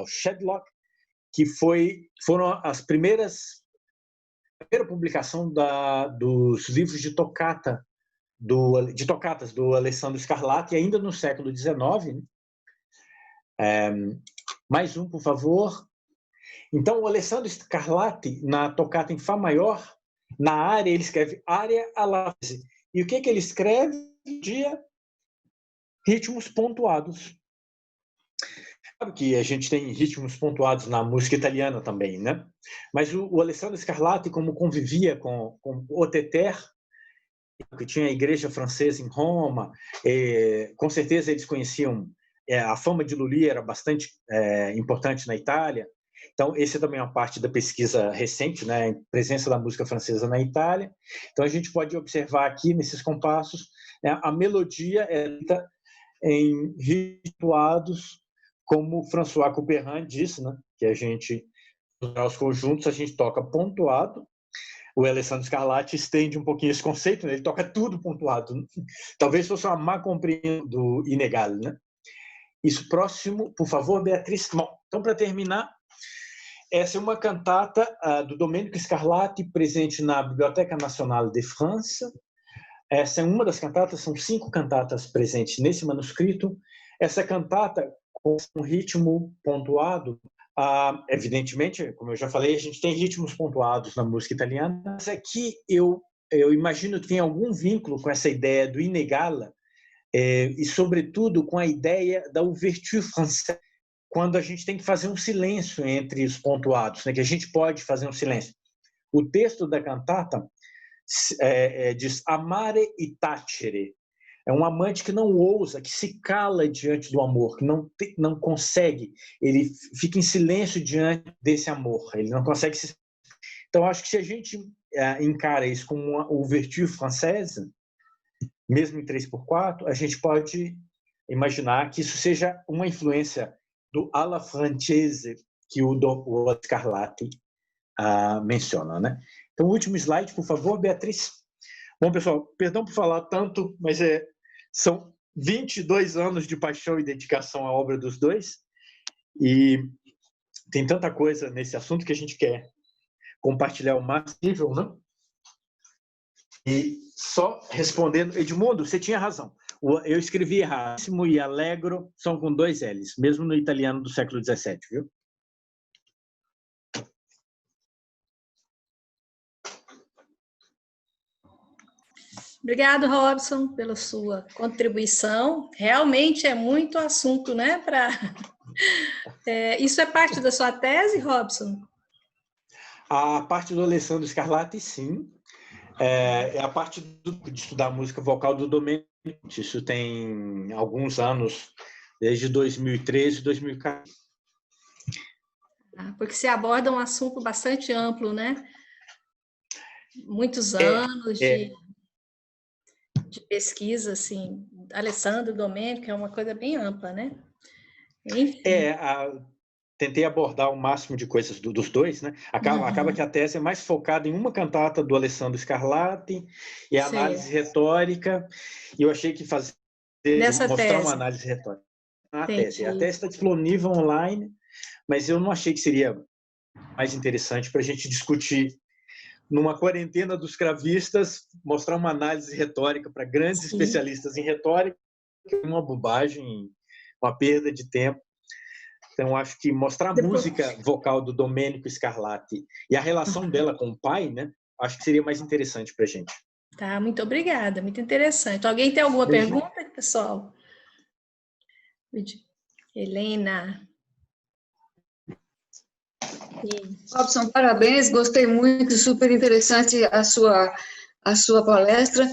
Shedlock, que foram a primeira publicação dos livros de tocatas do Alessandro Scarlatti, ainda no século XIX. Mais um, por favor. Então, o Alessandro Scarlatti, na tocata em Fá maior, na área, ele escreve área alla fase. E o que ele escreve? Ritmos pontuados. Claro que a gente tem ritmos pontuados na música italiana também, né? Mas o Alessandro Scarlatti, como convivia com o Teter, que tinha a igreja francesa em Roma, com certeza eles conheciam, a fama de Lully era bastante importante na Itália. Então, esse também é uma parte da pesquisa recente, né? A presença da música francesa na Itália. Então, a gente pode observar aqui, nesses compassos, a melodia é em rituados, como François Couperin disse, né? Que a gente, nos conjuntos, a gente toca pontuado. O Alessandro Scarlatti estende um pouquinho esse conceito, né? Ele toca tudo pontuado. Talvez fosse uma má compreensão do inegale, né? Isso, próximo, por favor, Beatriz. Bom, então, para terminar, essa é uma cantata do Domênico Scarlatti, presente na Biblioteca Nacional de França. Essa é uma das cantatas, são 5 cantatas presentes nesse manuscrito. Essa cantata, com um ritmo pontuado, evidentemente, como eu já falei, a gente tem ritmos pontuados na música italiana, mas aqui eu imagino que tem algum vínculo com essa ideia do inegale, e, sobretudo, com a ideia da ouverture française, quando a gente tem que fazer um silêncio entre os pontuados, né? Que a gente pode fazer um silêncio. O texto da cantata diz amare e tacere. É um amante que não ousa, que se cala diante do amor, que não consegue, ele fica em silêncio diante desse amor, ele não consegue se... Então, acho que se a gente encara isso como uma ouverture française, mesmo em 3/4, a gente pode imaginar que isso seja uma influência do alla francese que o Scarlatti menciona, né? Então, o último slide, por favor, Beatriz. Bom, pessoal, perdão por falar tanto, mas são 22 anos de paixão e dedicação à obra dos dois, e tem tanta coisa nesse assunto que a gente quer compartilhar o máximo possível, né? E só respondendo, Edmundo, você tinha razão. Eu escrevi errado, e allegro são com 2 L's, mesmo no italiano do século XVII, viu? Obrigado, Robson, pela sua contribuição. Realmente é muito assunto, né? Isso é parte da sua tese, Robson? A parte do Alessandro Scarlatti, sim. É a parte de estudar a música vocal do Domenico. Isso tem alguns anos, desde 2013, 2014. Porque se aborda um assunto bastante amplo, né? Muitos anos de pesquisa, assim. Alessandro, Domenico, é uma coisa bem ampla, né? Enfim. Tentei abordar o máximo de coisas dos dois, né? Acaba que a tese é mais focada em uma cantata do Alessandro Scarlatti e a análise retórica, e eu achei que mostrar uma análise retórica na tese. A tese está disponível online, mas eu não achei que seria mais interessante para a gente discutir numa quarentena dos cravistas, mostrar uma análise retórica para grandes especialistas em retórica, uma bobagem, uma perda de tempo. Então, acho que mostrar a música vocal do Domenico Scarlatti e a relação dela com o pai, né? Acho que seria mais interessante para a gente. Tá, muito obrigada, muito interessante. Alguém tem alguma pergunta, pessoal? Helena. Robson, parabéns, gostei muito, super interessante a sua palestra.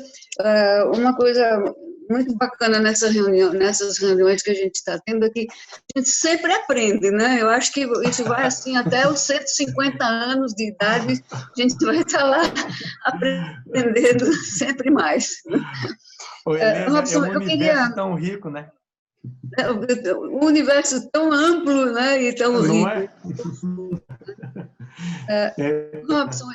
Uma coisa muito bacana nessas reuniões que a gente está tendo aqui, a gente sempre aprende, né? Eu acho que isso vai assim até os 150 anos de idade, a gente vai estar lá aprendendo sempre mais. Ô, Helena, Robson, é um universo tão rico, né? Um universo tão amplo, né? E tão rico. Robson,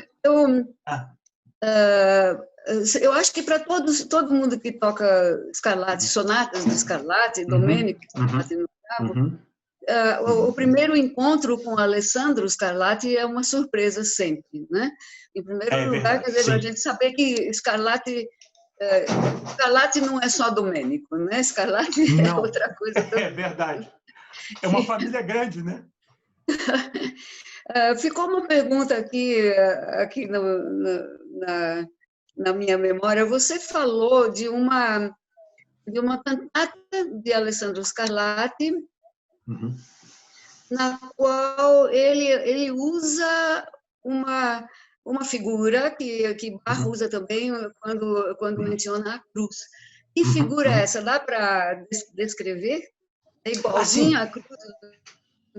eu acho que para todo mundo que toca Scarlatti, sonatas de Scarlatti, Domenico Scarlatti no cravo, o primeiro encontro com Alessandro Scarlatti é uma surpresa sempre, né? Em primeiro lugar, quer dizer, para a gente saber que Scarlatti não é só Domenico, né? Scarlatti é outra coisa também. É verdade. É uma família grande, né? Ficou uma pergunta aqui na minha memória. Você falou de uma cantata de Alessandro Scarlatti, na qual ele usa uma figura que Bach usa também quando menciona a cruz. Que figura é essa? Dá para descrever? É igualzinha à cruz do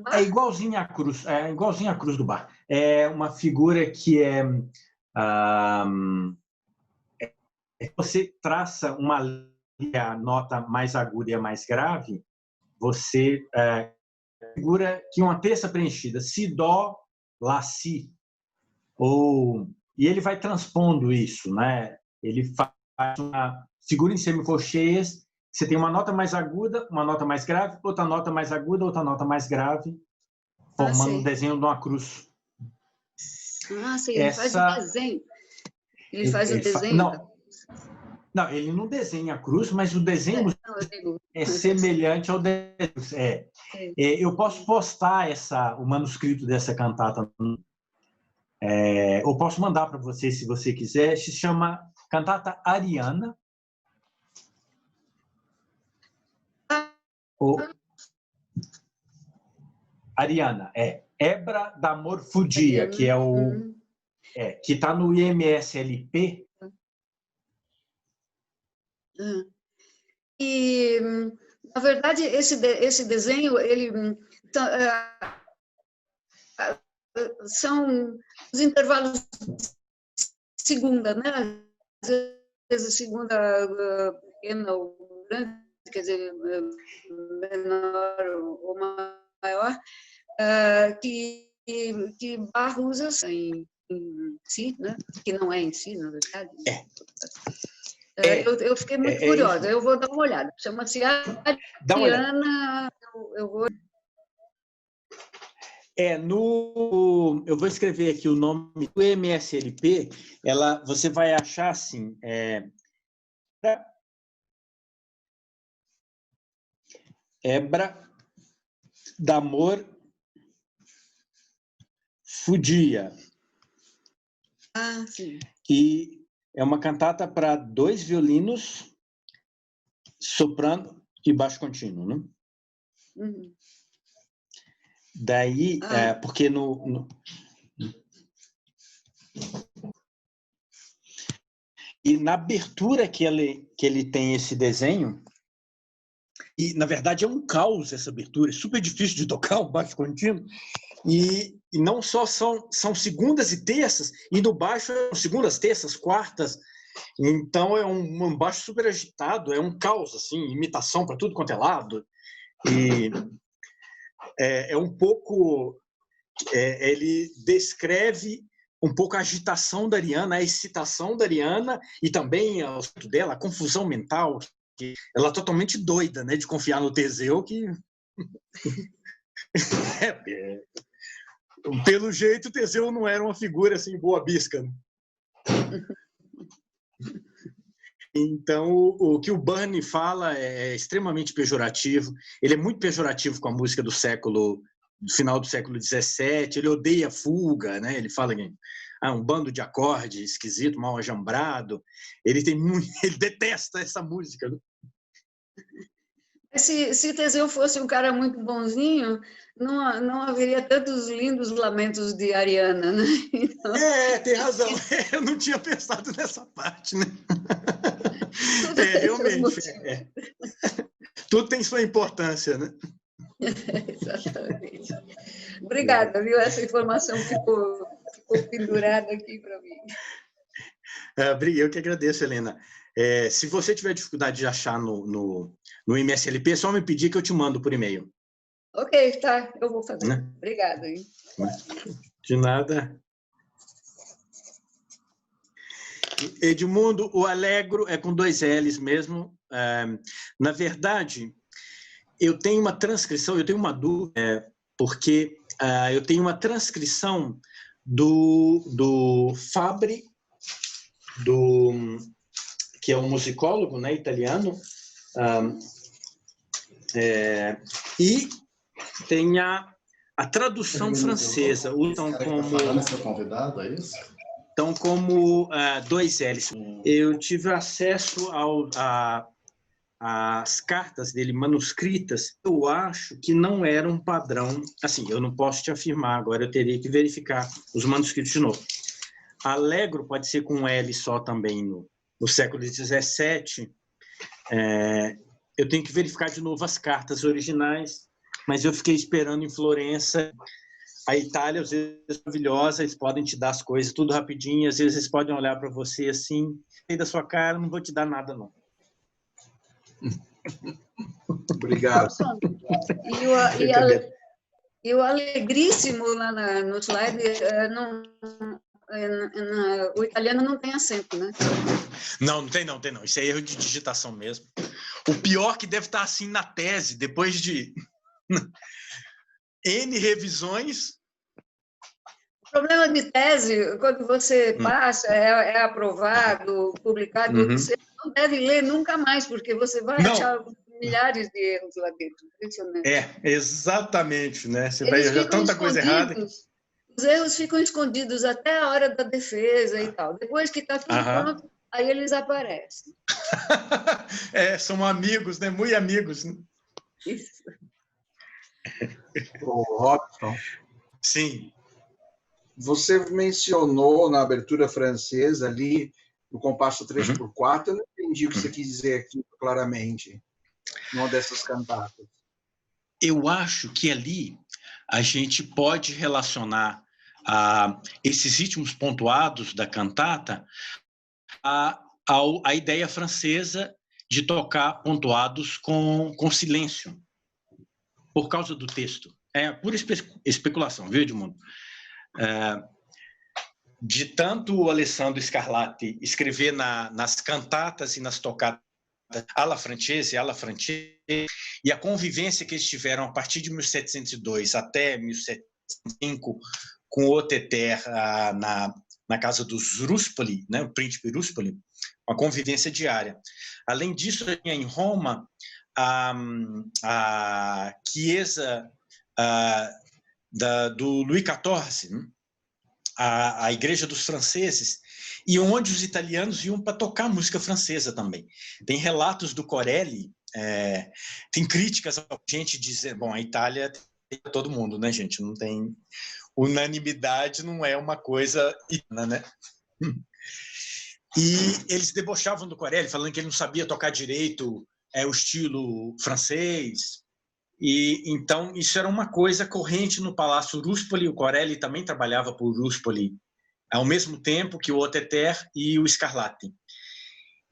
Bach? É igualzinha à cruz do Bach. É uma figura que você traça uma nota mais aguda e a mais grave, você figura que uma terça preenchida, si, dó, lá, si. E ele vai transpondo isso, né? Ele faz uma figura em semicolcheias, você tem uma nota mais aguda, uma nota mais grave, outra nota mais aguda, outra nota mais grave, formando um desenho de uma cruz. Sim, ele faz o desenho. Ele faz o desenho. Não, ele não desenha a cruz, mas o desenho é semelhante ao desenho. Eu posso postar o manuscrito dessa cantata. Eu posso mandar para você, se você quiser. Se chama Cantata Ariana. Ariana, Hebra d'Amor Fudia, que é o... que está no IMSLP. E, na verdade, esse desenho, ele são os intervalos de segunda, né? Às vezes segunda pequena ou grande, quer dizer, menor ou maior, que Bach usa em si, né? Que não é em si, na verdade. Eu fiquei muito curiosa, eu vou dar uma olhada. Chama-se Ariana. Eu vou... Eu vou escrever aqui o nome do MSLP, você vai achar assim, Hebra d'Amor Fudia. Sim. E é uma cantata para 2 violinos, soprano e baixo contínuo, né? Uhum. Daí, porque e na abertura que ele tem esse desenho, e na verdade é um caos essa abertura, é super difícil de tocar o baixo contínuo, e não só são segundas e terças, e no baixo são segundas, terças, quartas, então é um baixo super agitado, é um caos, assim, imitação para tudo quanto é lado, e é um pouco... ele descreve um pouco a agitação da Ariana, a excitação da Ariana e também a confusão mental, que ela é totalmente doida, né, de confiar no Teseu, que pelo jeito o Teseu não era uma figura assim boa bisca. Então, o que o Burney fala é extremamente pejorativo. Ele é muito pejorativo com a música do final do século XVII. Ele odeia fuga, né? Ele fala que um bando de acorde esquisito, mal ajambrado. Ele detesta essa música. Né? Se Teseu fosse um cara muito bonzinho, não haveria tantos lindos lamentos de Ariana, né? Então... tem razão. Eu não tinha pensado nessa parte, né? Realmente. Tudo tem sua importância, né? Exatamente. Obrigada, viu? Essa informação ficou pendurada aqui para mim. Eu que agradeço, Helena. Se você tiver dificuldade de achar no MSLP, é só me pedir que eu te mando por e-mail. Ok, tá. Eu vou fazer. Né? Obrigada. Hein? De nada. Edmundo, o Allegro é com 2 L's mesmo. Na verdade, eu tenho uma transcrição, eu tenho uma dúvida, porque eu tenho uma transcrição do Fabri, que é um musicólogo, né, italiano, e tem a tradução francesa, usam como 2 L's. Eu tive acesso às cartas dele manuscritas. Eu acho que não era um padrão. Assim, eu não posso te afirmar agora, eu teria que verificar os manuscritos de novo. Allegro pode ser com um L só também no século XVII. Eu tenho que verificar de novo as cartas originais, mas eu fiquei esperando em Florença. A Itália, às vezes, é maravilhosa, eles podem te dar as coisas tudo rapidinho, às vezes eles podem olhar para você assim, sei da sua cara, não vou te dar nada, não. Obrigado. E o alegríssimo lá no slide, o italiano não tem acento, né? Não tem não. Isso é erro de digitação mesmo. O pior que deve estar assim na tese, depois de N revisões. O problema de tese, quando você passa, é aprovado, publicado, você não deve ler nunca mais, porque você vai achar milhares de erros lá dentro. Impressionante. Exatamente, né? Você vai achar tanta coisa errada. Os erros ficam escondidos até a hora da defesa e tal. Depois que está tudo pronto, aí eles aparecem. São amigos, né? Muito amigos. Né? Isso. O Robson, Sim. você mencionou na abertura francesa ali, no compasso 3/4, eu não entendi o que você quis dizer aqui claramente, numa dessas cantatas. Eu acho que ali a gente pode relacionar esses ritmos pontuados da cantata à ideia francesa de tocar pontuados com silêncio, por causa do texto. É pura especulação, viu, Edmundo? De tanto o Alessandro Scarlatti escrever nas cantatas e nas tocatas alla francese, e a convivência que eles tiveram a partir de 1702 até 1705 com o Oteter na casa dos Ruspoli, né, o príncipe Ruspoli, uma convivência diária. Além disso, em Roma, a Chiesa do Luís XIV, né, a Igreja dos Franceses, e onde os italianos iam para tocar música francesa também. Tem relatos do Corelli, tem críticas a gente dizer, bom, a Itália tem todo mundo, né, gente? Não tem unanimidade, não é uma coisa, né? E eles debochavam do Corelli, falando que ele não sabia tocar direito o estilo francês. E então isso era uma coisa corrente no Palácio Ruspoli. O Corelli também trabalhava por Ruspoli ao mesmo tempo que o Oteter e o Scarlatti.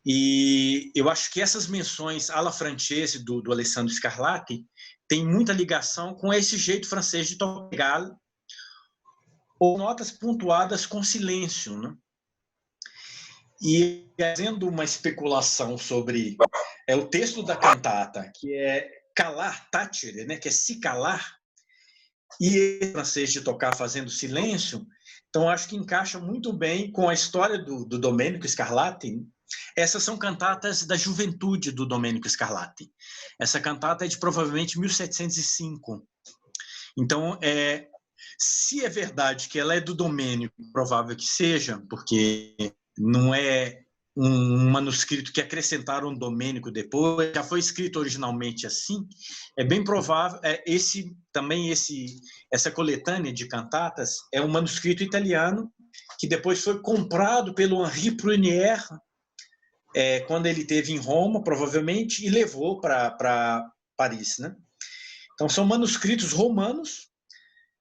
E eu acho que essas menções alla francese do Alessandro Scarlatti têm muita ligação com esse jeito francês de tocar, ou notas pontuadas com silêncio, né? E fazendo uma especulação sobre o texto da cantata, que é calar, tacere, né, que é se calar, e o francês de tocar fazendo silêncio, então acho que encaixa muito bem com a história do Domenico Scarlatti. Essas são cantatas da juventude do Domenico Scarlatti. Essa cantata é de provavelmente 1705. Então, se é verdade que ela é do Domenico, provável que seja, porque não é um manuscrito que acrescentaram Domênico depois, já foi escrito originalmente assim, é bem provável, essa coletânea de cantatas é um manuscrito italiano que depois foi comprado pelo Henri Prunière, quando ele esteve em Roma, provavelmente, e levou para Paris, né? Então, são manuscritos romanos,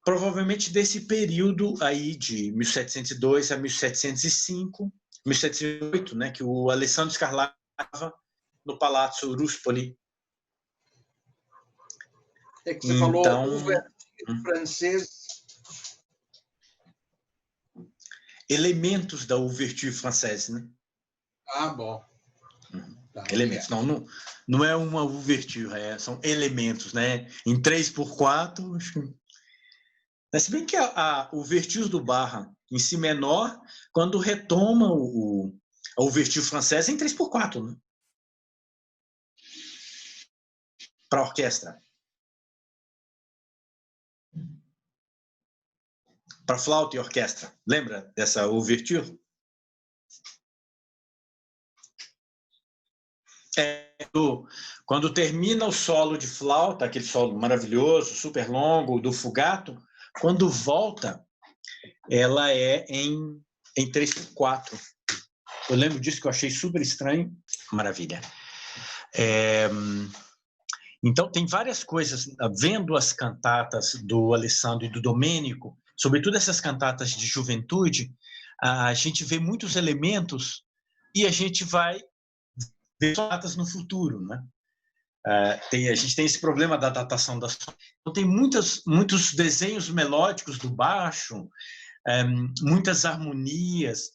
provavelmente desse período aí de 1702 a 1705, 1708, né, que o Alessandro Scarlatti estava no Palácio Ruspoli. É que você falou ouverture francês. Elementos da ouverture francesa, né? Ah, bom. Tá, elementos. Não é uma ouverture, são elementos, né? Em 3/4, acho que... Se bem que a ouverture do Barra em si menor, quando retoma a ouverture francesa em 3/4, né? Para a orquestra. Para flauta e orquestra. Lembra dessa ouverture? Quando termina o solo de flauta, aquele solo maravilhoso, super longo, do Fugato, quando volta, ela é em 3/4. Eu lembro disso, que eu achei super estranho. Maravilha. Então, tem várias coisas. Vendo as cantatas do Alessandro e do Domênico, sobretudo essas cantatas de juventude, a gente vê muitos elementos e a gente vai ver sonatas no futuro, né? A gente tem esse problema da datação das sonatas. Então, tem muitos desenhos melódicos do baixo, muitas harmonias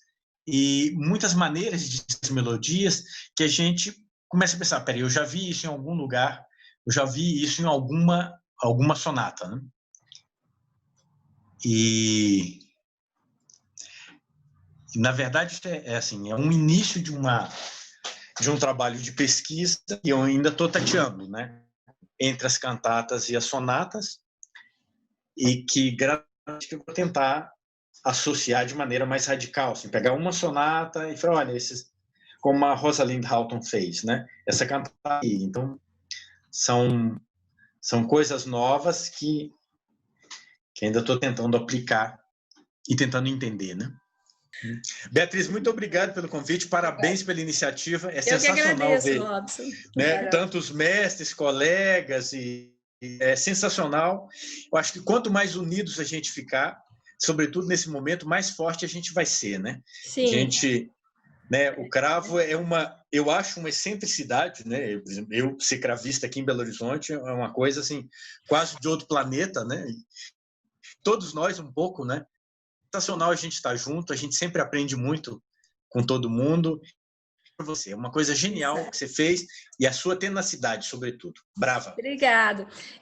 e muitas maneiras de dizer melodias que a gente começa a pensar, peraí, eu já vi isso em algum lugar, eu já vi isso em alguma sonata, né? E na verdade é um início de um trabalho de pesquisa e eu ainda estou tateando, né, entre as cantatas e as sonatas, e que gradualmente eu vou tentar associar de maneira mais radical, assim, pegar uma sonata e falar, olha, como a Rosalind Houghton fez, né? Essa cantata aí. Então, são São coisas novas que ainda estou tentando aplicar e tentando entender, né? Beatriz, muito obrigado pelo convite, parabéns pela iniciativa. É sensacional ver, Robson. né, tantos mestres, colegas, é sensacional. Eu acho que quanto mais unidos a gente ficar, sobretudo nesse momento, mais forte a gente vai ser, né? Sim. A gente, né, o cravo eu acho uma excentricidade, né? Eu ser cravista aqui em Belo Horizonte é uma coisa assim, quase de outro planeta, né? Todos nós um pouco, né? Sensacional a gente estar junto, a gente sempre aprende muito com todo mundo. Para você, é uma coisa genial que você fez e a sua tenacidade, sobretudo. Brava. Obrigado.